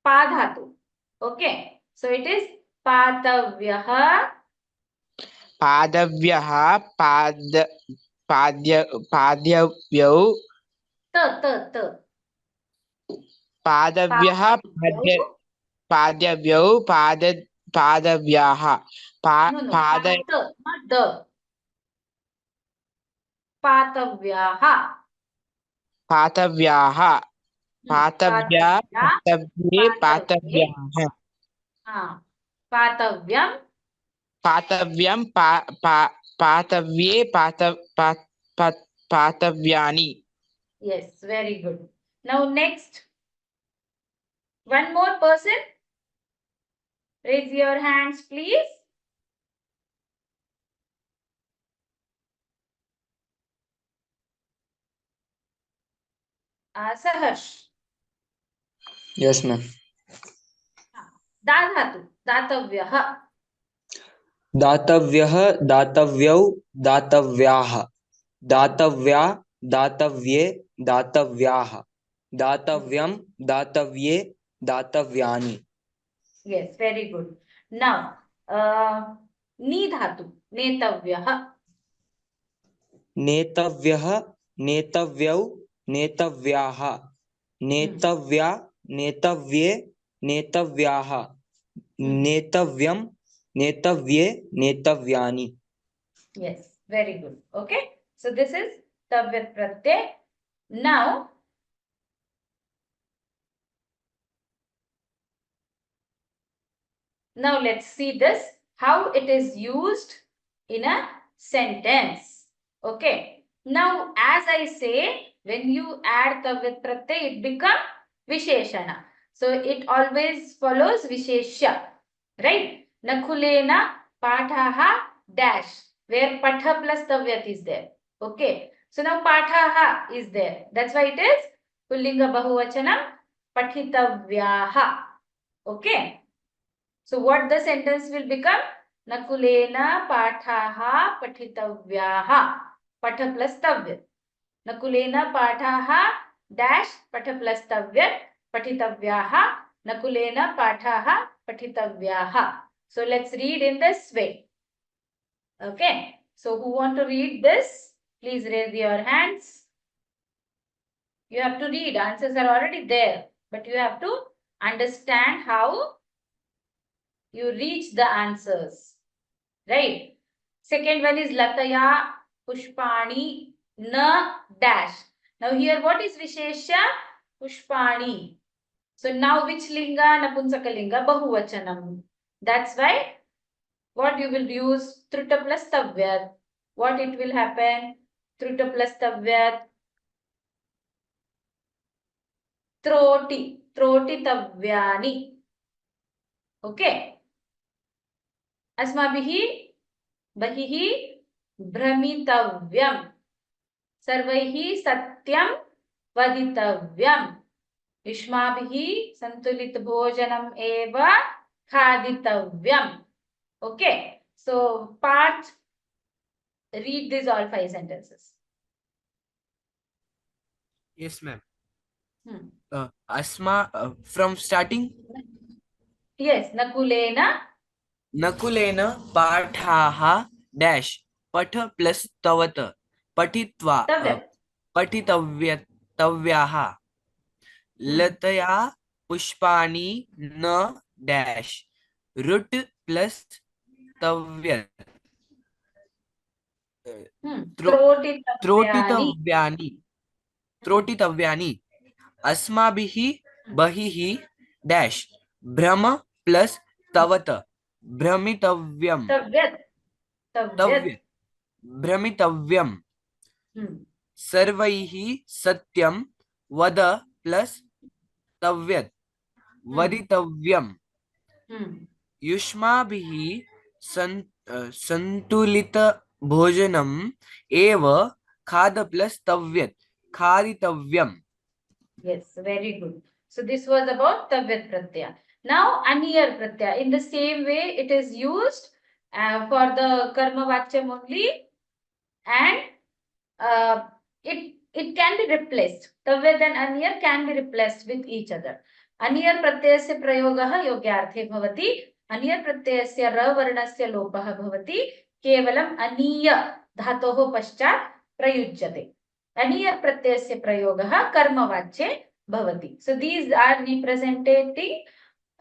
Pa dhatu. Okay. So it is patavyaha. पादव्यः पाद्यव्यौ पादव्यः पाद्यव्यौ पादव्याः Patavyaha. पातव्याः पातव्या पातव्ये पातव्याः Patavyam. पातव्यं पातव्ये पातव्यानि. Yes, very good. Now next, One more person. Raise your hands, please. Saharsh. Yes, ma'am. Dadhatu. Datavyah. दातव्यः दातव्यौ दातव्याः दातव्या दातव्ये दातव्याः दातव्यं दातव्ये दातव्यानि. Yes, very good. Now, ni dhatu. Netavyah. नेतव्यः नेतव्यौ नेतव्याः नेतव्या नेतव्ये नेतव्याः नेतव्यं नेतव्ये नेतव्यानि. Yes, very good. Okay. So this is tavyat pratyay. Now, let's see this, how it is used in a sentence. Okay. Now, as I say, when you add tavyat pratyay, it becomes visheshana. So it always follows visheshya. Right? Nakhulena pathaha dash, where patha plus tavyat is there. Okay. So now pathaha is there. That's why it is pullinga bahuvachanam pathitavyaha. Okay. So what the sentence will become? Nakulena pathaha pathitavyaha. Patha plus tavyat. Nakulena pathaha dash patha plus tavyat pathitavyaha. Nakulena pathaha pathitavyaha. So let's read in this way. Okay. So who want to read this? Please raise your hands. You have to read. Answers are already there. But you have to understand how you reach the answers. Right? Second one is Lataya Pushpani Na dash. Now here what is Vishesha? Pushpani. So now which linga? Napunsakalinga Bahuvachanam. That's why what you will use? Truta plus Tavyat. What it will happen? Truta plus Tavyat. Troti. Troti Tavyani. Okay. अस्माभिः बहिः भ्रमितव्यम् सर्वैः सत्यं वदितव्यम् युष्माभिः सन्तुलितभोजनम् एव खादितव्यम्. Okay, so Parth, read these all 5 sentences. Yes, ma'am. From starting. Yes, Nakulena पाठाः dash पठ plus तवत पठित्वा पठितव्याः लतया पुष्पाणि न dash root plus तव्यत् त्रोटितव्यानि अस्माभिः बहिः dash भ्रम प्लस तवत भ्रमितव्यम् भ्रमितव्यम् सर्वैः सत्यं वद प्लस तव्यत् वदितव्यम् युष्माभिः संतुलित भोजनम् एव खाद plus तव्यत् खादितव्यम्. Yes, very good. So this was about tavyat pratyaya. Now aniyar pratyaya. In the same way, it is used for the karma vachyam only, and it can be replaced. Tavyat and aniyar can be replaced with each other. Aniyar pratyayasya prayogah yogyarthe bhavati. Aniyar pratyayasya ra varnasya lopah bhavati. Kevalam aniya dhatoh paschat prayujyate. Aniyar pratyayasya prayogah karmavacye bhavati. So these are representing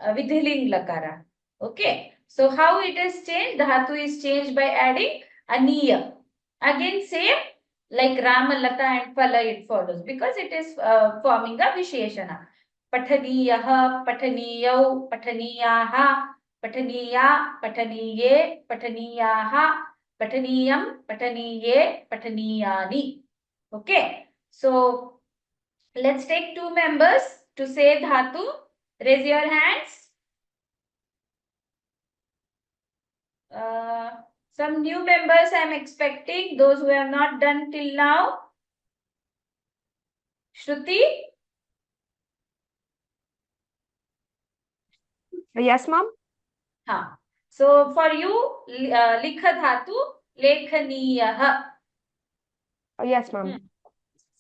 vidhiling lakara. Okay. So how it is changed? Dhatu is changed by adding aniya. Again same like Rama, Lata and Phala it follows because it is forming a visheshana. Pathaniyah, pathaniyau, pathaniyaha, pathaniya, pathaniye, pathaniyaha, pathaniyam, pathaniye, pathaniyani. Okay. So let's take 2 members to say dhatu. Raise your hands. Some new members I am expecting, those who have not done till now. Shruti? Yes, ma'am. हाँ. So for you, likha dhatu, lekhaniyah. Yes, ma'am.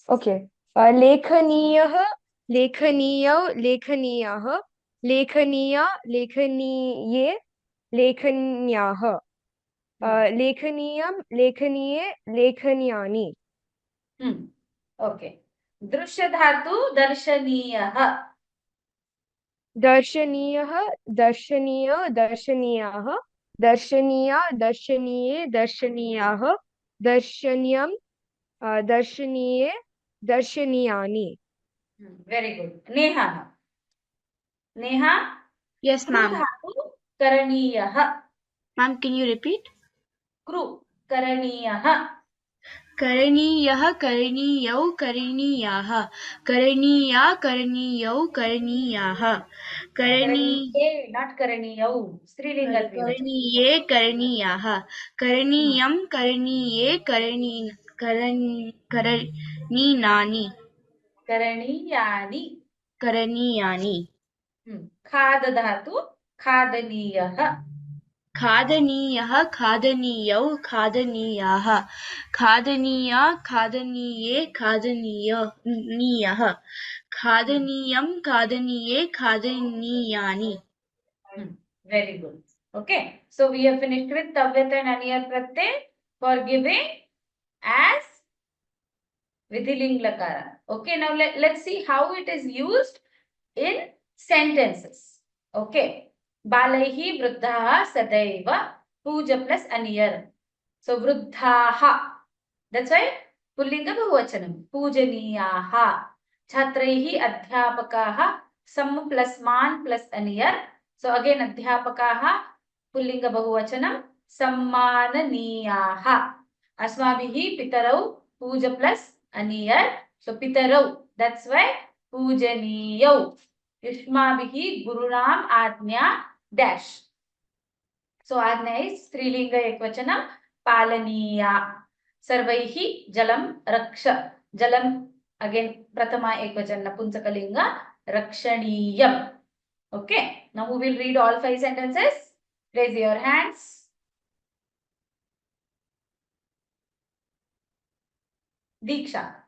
Okay. Lekhaniyah, lekhaniyau, lekhaniyah, lekhaniya, lekhaniye, lekhanyah. Lekhaniyam, lekhaniye, lekhaniyani. Okay. Drusha dhatu, darshaniyah. Darshaniyah, darshaniya, darshaniyah, darshaniya, darshaniye, darshaniyah, darshaniyam, darshaniye, darshaniyani. Very good. Neha. Neha? Yes, Kru ma'am. dhatu, karaniyah. Ma'am, can you repeat? Kru, karaniyah. करणीयः करणीयौ करणीयाः करणीया करणीयौ करणीयाः Karaniye, not karaniyau. Strilinga dvivachana. करणीये करणीयाः करणीयं करणीये करणीनानि Karaniyani. करणीयानि Khad dhatu, khadaniyah. खादनीयः खादनीयौ खादनीयाः खादनीया खादनीये खादनीयः खादनीयं खादनीये खादनीयानि. Very good. Okay. So we have finished with tavyat and aniyar pratyay for giving as vidhiling lakara. Okay. Now let's see how it is used in sentences. Okay. Balaihi vruddhaha sadaiva puja plus aniyar. So vruddhaha. That's why pullinga bahuvachanam. Pujaniyaha. Chhatraihi adhyapakaha sam plus man plus aniyar. So again adhyapakaha pullinga bahuvachanam sammananiyaha. Asmabihi pitarau puja plus aniyar. So pitarau. That's why pujaniyau. Yushmabihi gurunam ajna dash. So ajna is strilinga ekvachanam palaniya. Sarvaihi jalam raksha. Jalam again prathama ekvachan napunsakalinga rakshaniyam. Okay. Now who will read all 5 sentences? Raise your hands. Diksha.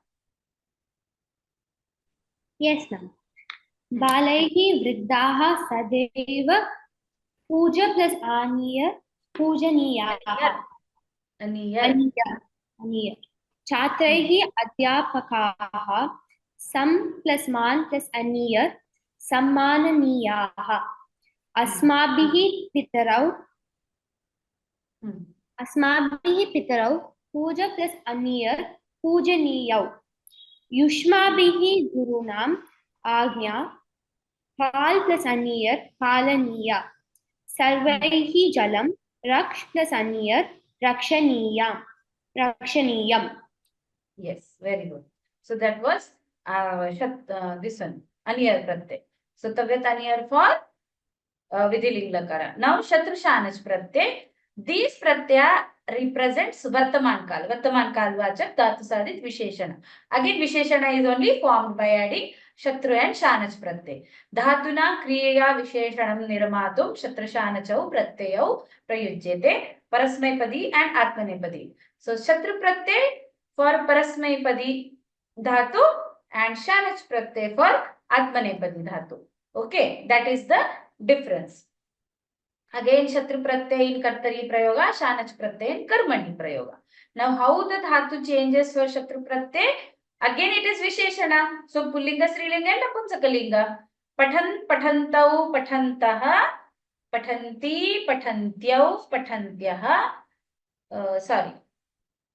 Yes, ma'am. Balaihi vriddaha sadeva puja plus aniya pujaniyaha. Aniyar. Aniyar. Chatraihi adhyapakaha sam plus man plus aniyar sammananiyaha. Asmabihi pitarau puja plus aniyar pujaniyau. Yushmabihi gurunam agnya pal plus aniyar palaniya. Sarvaihi jalam raksh plus aniyar rakshaniyam. Yes, very good. So that was this one, aniyar pratyay. So tavyat aniyar for vidhiling lakara. Now Shatru Shanach pratyay. These pratyaya represents Vartaman Kal. Vartaman Kal vachak dhatu sadhit Visheshana. Again Visheshana is only formed by adding Shatru and Shanach pratyay. Dhatuna kriyeya Visheshanam nirmatum Shatru Shanachau pratyayau prayujyate Parasmaipadi and Atmanepadi. So Shatru pratyay for Parasmaipadi dhatu and Shanach pratyay for Atmanepadi dhatu. Okay, that is the difference. Again, Shatru pratyay in Kartari prayoga, Shanach pratyay in Karmani prayoga. Now, how the dhatu changes for Shatru pratyay? Again, it is Visheshana. So, Pullinga, Strilinga and Napunsakalinga. Pathan, Pathantau, Pathantaha, Pathanti, Pathantyau, Pathantyah. Sorry,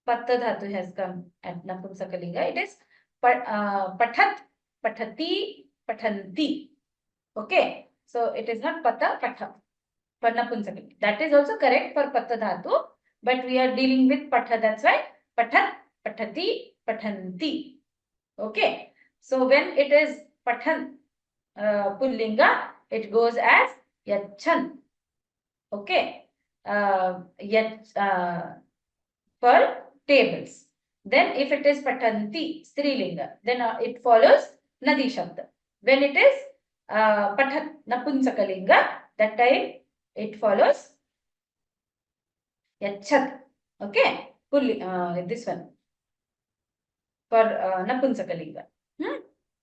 Patta dhatu has come at Napunsakalinga. It is Pathat, Pathati, Pathanti. Okay, so it is not Pata, Patha. Napunsakali. That is also correct for Patta dhatu, but we are dealing with Patha. That's why Pathat, Pathati, Pathanti. Okay. So when it is Pathan, pullinga, it goes as yachan. Okay. For tables. Then if it is patanti, strilinga, then it follows nadi shabda. When it is patan, napunsakalinga, that time it follows yachat. Okay. This one for napunsakalinga.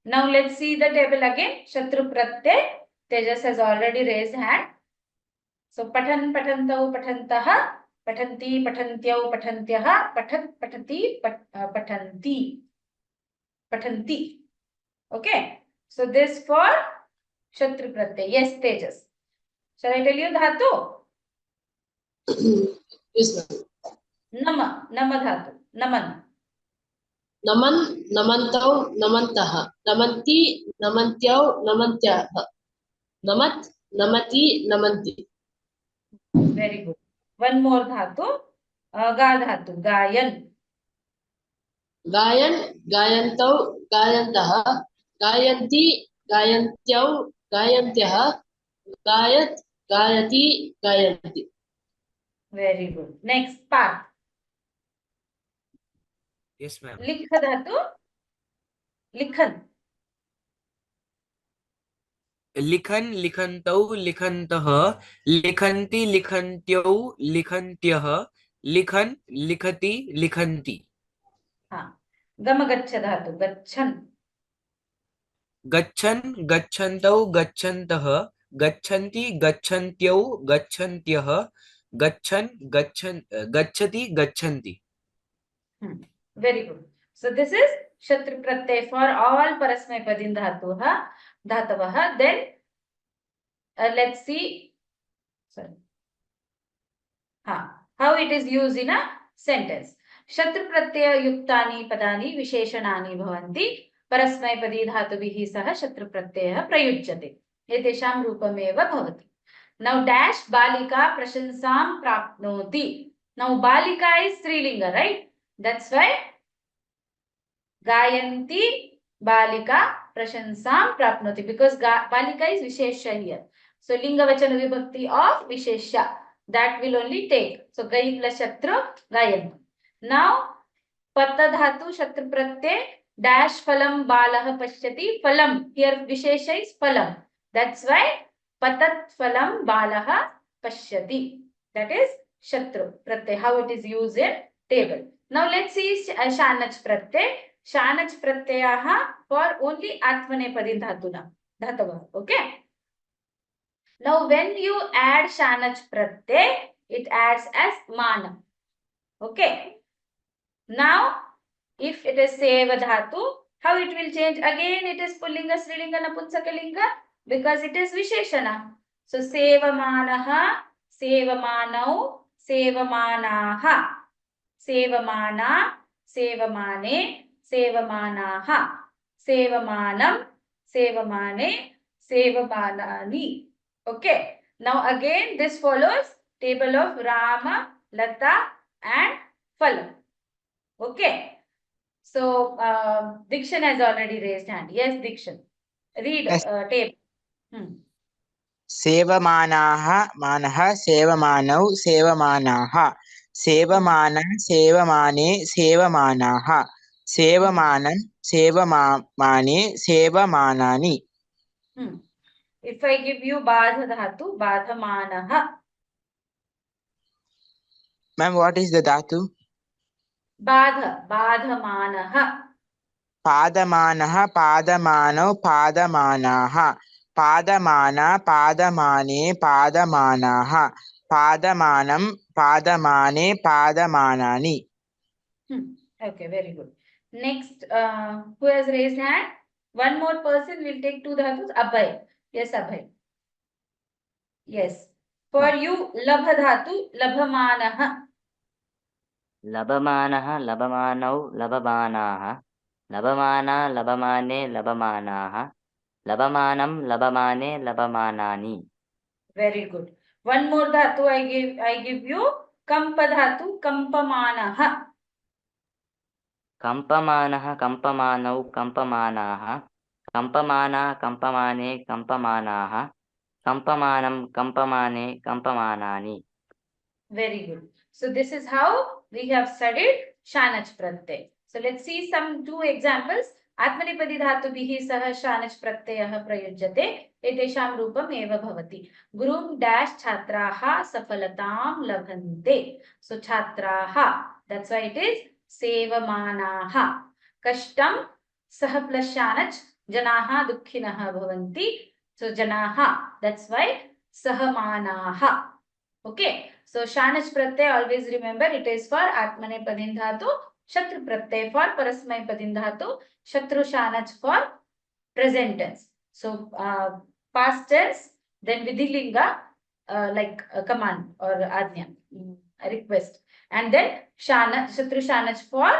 Now let's see the table again. Shatru pratyay. Tejas has already raised hand. So patan, patantau, patantaha, patanti, patantyau, patantyaha, patat, patati, patanti, patanti. Okay. So this for Shatru pratyay. Yes, Tejas. Shall I tell you dhatu? Yes, ma'am. Nama, nama dhatu, naman. Naman नमन्तौ नमन्तः नमन्ति नमन्त्यौ नमन्त्यः नमत् नमति नमन्ति Very good. One more dhatu, ga dhatu, gayan. गायन् गायन्तौ गायन्तः गायन्ति गायन्त्यौ गायन्त्यः गायत् गायति गायन्ति Very good. Next part. Yes, ma'am. Likha dhatu, likhan. लिखन् लिखन्तौ लिखन्तः लिखन्ति लिखन्त्यौ लिखन्त्यः लिखन् लिखति लिखन्ति हाँ. Gamagaccha dhatu, gachan. गच्छन् गच्छन्तौ गच्छन्तः गच्छन्ति गच्छन्त्यौ गच्छन्त्यः गच्छन् गच्छति गच्छन्ति Very good. So this is Shatru pratyay for all parasmaipadin dhatavaha. Then let's see. Sorry. How it is used in a sentence. Shatru pratyaya yuktani padani visheshanani bhavanti parasmaipadi dhatubihi saha shatru pratyaya prayujyate. Etesham rupameva bhavati. Now dash balika prashansam prapnoti. Now balika is strilinga, right? That's why Gayanti balika prashansam prapnoti, because balika is vishesha here. So linga vachana vibhakti of vishesha, that will only take. So gai plus shatru, gayanti. Now patta dhatu shatru pratyay dash phalam balah pashyati. Phalam, here vishesha is phalam. That's why patat phalam balah pashyati. That is shatru pratyay, how it is used in table. Now let's see shanach pratyay. Shanach pratyayaha for only atmanepadi dhatava. Okay. Now when you add shanach pratyay, it adds as mana. Okay. Now if it is seva dhatu, how it will change? Again it is pullinga, strilinga, napunsakalinga, because it is visheshana. So sevamanaha, sevamanau, sevamanaha, sevamana, sevamane, sevamanaha, sevamanam, sevamane, sevamanani. Okay. Now again this follows table of Rama, Lata and Phalam. Okay. So Dikshan has already raised hand. Yes, Dikshan. Read Yes. table. सेवमानाः मानः सेवमानौ सेवमानाः सेवमानः सेवमाने सेवमानाः सेवमानं सेवमाने सेवमानानि If I give you Badha Dhatu, Badhamanaha. Ma'am, what is the dhatu? Badha, Badhamanaha. पादमानः पादमानौ पादमानाः पादमाना पादमाने पादमानाः पादमानं पादमाने पादमानानि Okay, very good. Next, who has raised hand? One more person will take two dhatus. Abhay. Yes, Abhay. Yes. For you, Labha Dhatu, Labhamanaha. लभमानः लभमानौ लभमानाः लभमाना लभमाने लभमानाः लभमानं लभमाने लभमानानि Very good. One more dhatu I give you. Kampa Dhatu, Kampamanaha. कम्पमानः कम्पमानौ कम्पमानाः कम्पमाना कम्पमाने कम्पमानाः कम्पमानं कम्पमाने कम्पमानानि. Very good. So this is how we have studied Shanach Pratyay. So let's see some two examples. आत्मनेपदी धातुभिः सह शानच् प्रत्ययः प्रयुज्यते एतेषां रूपम् एव भवति. गुरुं dash छात्राः सफलतां लभन्ते. So छात्राः, that's why it is सेवमानाः. कष्टं सह प्लस शानच् जनाः दुःखिनः भवन्ति. So जनाः, that's why सहमानाः. Okay, so Shanach Pratyay, always remember it is for Atmanepadin Dhatu, Shatru Pratyay for Parasmaipadin Dhatu, Shatru Shanach for present tense. So past tense, then Vidhilinga, like a command or Ajna, a request. And then Shatru Shanach for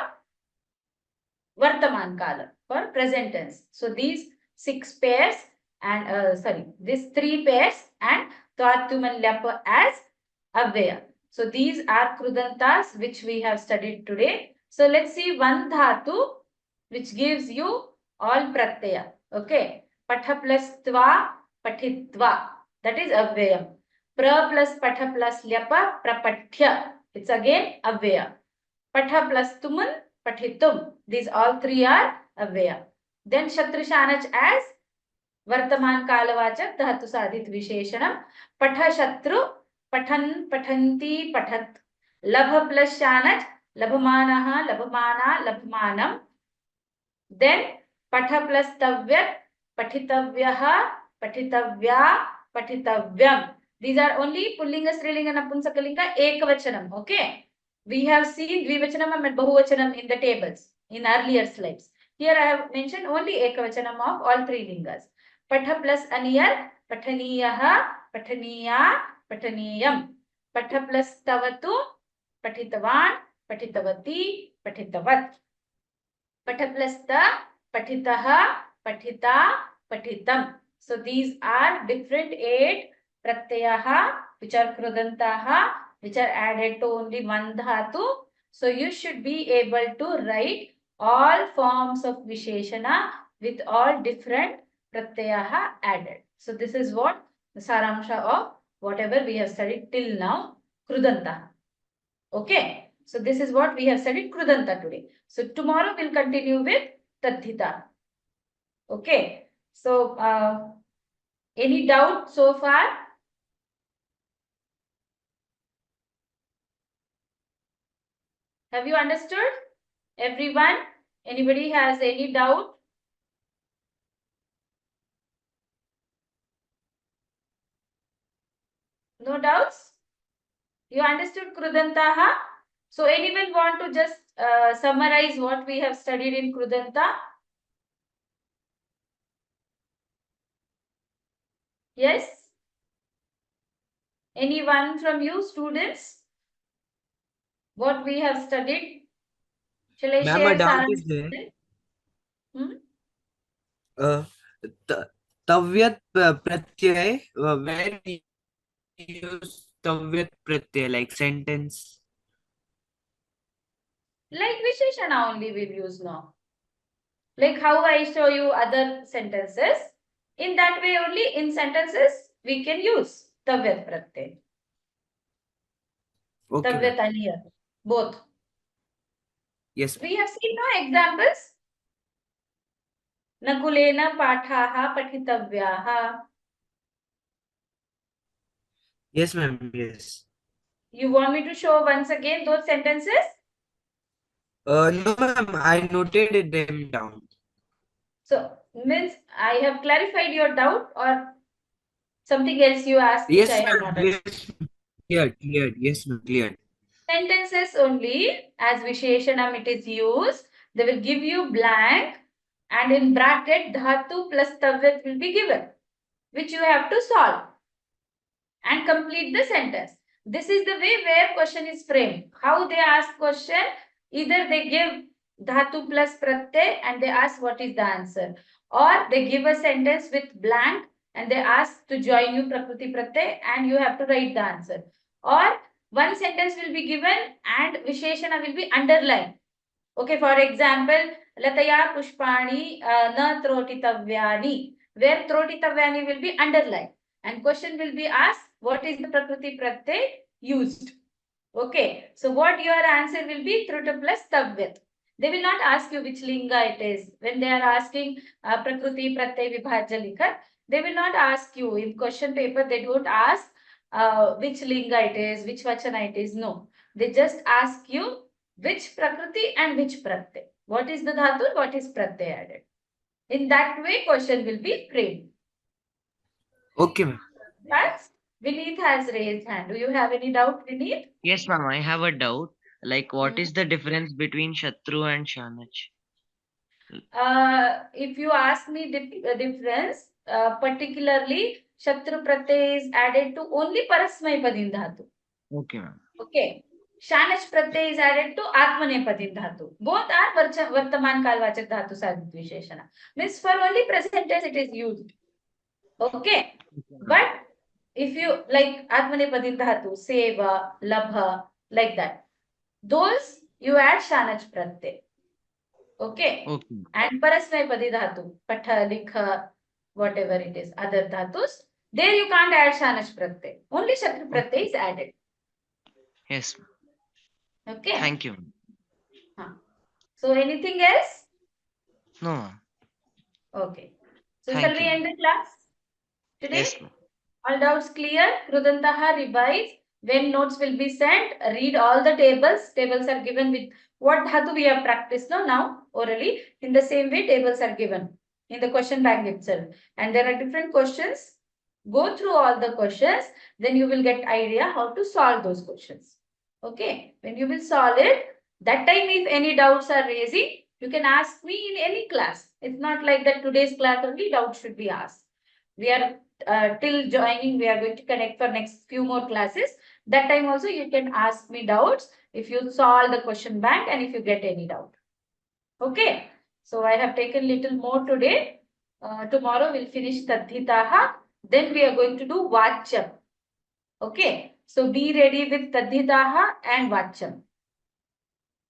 Vartaman Kala, for present tense. So these 6 pairs and these 3 pairs and Kta, Tumun, Lyap as Avyaya. So these are Krudantas which we have studied today. So let's see one dhatu which gives you all pratyaya. Okay. Patha plus tva, pathitva. That is Avyayam. Pra plus patha plus lyapa, prapathya. It's again Avyaya. Patha plus tumun, pathitum. These all 3 are Avyaya. Then Shatru Shanach as Vartaman Kalavachak Dhatu Sadhit Visheshanam. Patha Shatru, Pathan, Pathanti, Pathat. Labha plus Shanach, Labhamanaha, Labhamana, Labhamanam. Then Patha plus Tavyat, Pathitavyaha, Pathitavya, Pathitavyam. These are only Pullinga, Strilinga, Napunsakalinga, Ekavachanam. Okay. We have seen Dvivachanam and Bahuvachanam in the tables in earlier slides. Here I have mentioned only Ekavachanam of all 3 lingas. Patha plus Aniyar, Pathaniyaha, Pathaniya, Pathaniyam. Patha plus Ktavatu, Pathitavan, Pathitavati, Pathitavat. Patha plus Ta, Pathitaha, Pathita, Pathitam. So these are different 8 pratyayaha which are krudantaha, which are added to only one dhatu. So you should be able to write all forms of visheshana with all different pratyayaha added. So this is what the saramsha of whatever we have studied till now, krudanta. Okay, so this is what we have studied krudanta today. So tomorrow we'll continue with tadhita. Okay, so any doubt so far? Have you understood? Everyone? Anybody has any doubt? No doubts? You understood Krudantaha? So anyone want to just summarize what we have studied in Krudanta? Yes? Anyone from you, students? What we have studied? Shall I Ma'am, share a doubt some? is there. Hmm? Tavyat pratyay, where we use tavyat pratyay, like sentence? Like Visheshana only we'll use now. Like how I show you other sentences. In that way only in sentences we can use Tavyat Pratyay. Okay, Tavyat ma'am. Aniyat. Both. Yes, ma'am. We have seen no examples. Nakulena pathaha pathitavyaha. Yes, ma'am. Yes. You want me to show once again those sentences? No, ma'am. I noted them down. So, means I have clarified your doubt or something else you asked which Yes, I have ma'am. not understood. Yes, cleared. Yes, ma'am. Cleared. Sentences only, as Visheshanam it is used, they will give you blank and in bracket dhatu plus tavyat will be given, which you have to solve and complete the sentence. This is the way where question is framed. How they ask question, either they give dhatu plus pratyay and they ask what is the answer, or they give a sentence with blank and they ask to join you prakriti pratyay and you have to write the answer, or one sentence will be given and visheshana will be underlined. Okay, for example, Lataya pushpani na trotitavyani, where trotitavyani will be underlined. And question will be asked, what is the prakriti pratyay used? Okay, so what your answer will be truta plus tavyat. They will not ask you which linga it is. When they are asking prakriti pratyay vibhajya likhat, they will not ask you in question paper. They don't ask which linga it is, which vachana it is. No, they just ask you which prakriti and which pratyay. What is the dhatu? What is pratyay added? In that way, question will be framed. Okay, ma'am. Yes, Vineet has raised hand. Do you have any doubt, Vineet? Yes, ma'am. I have a doubt. Like, what is the difference between Shatru and Shanach? If you ask me difference, particularly Shatru Pratyay is added to only Parasmaipadin Dhatu. Okay, ma'am. Okay. Shanach Pratyay is added to Atmanepadin Dhatu. Both are Vartaman Kalvachak Dhatu Sadhit Visheshana. Means for only present tense it is used. Okay. But if you like Atmanepadin Dhatu, Seva, Labha, like that, those you add Shanach Pratyay. Okay. Okay. And Parasmaipadi Dhatu, Patha, Likha, whatever it is, other dhatus, there you can't add Shanach Pratyay. Only Shatru Pratyay is added. Yes. Okay. Thank you. So anything else? No, ma'am. Okay. So Thank shall we you. end the class today? Yes, ma'am. All doubts clear? Krudantaha revise. When notes will be sent, read all the tables. Tables are given with what dhatu we have practiced now orally. In the same way, tables are given in the question bank itself. And there are different questions. Go through all the questions. Then you will get idea how to solve those questions. Okay. When you will solve it, that time if any doubts are raising, you can ask me in any class. It's not like that today's class only doubts should be asked. We are till joining, we are going to connect for next few more classes. That time also you can ask me doubts if you solve the question bank and if you get any doubt. Okay. So I have taken little more today. Tomorrow we'll finish Tadhitaha. Then we are going to do Vacham. Okay. So be ready with Tadhitaha and Vacham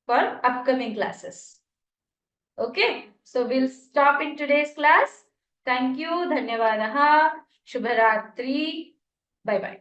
for upcoming classes. Okay. So we'll stop in today's class. Thank you. Dhanyavadaha. Shubharatri. Bye-bye.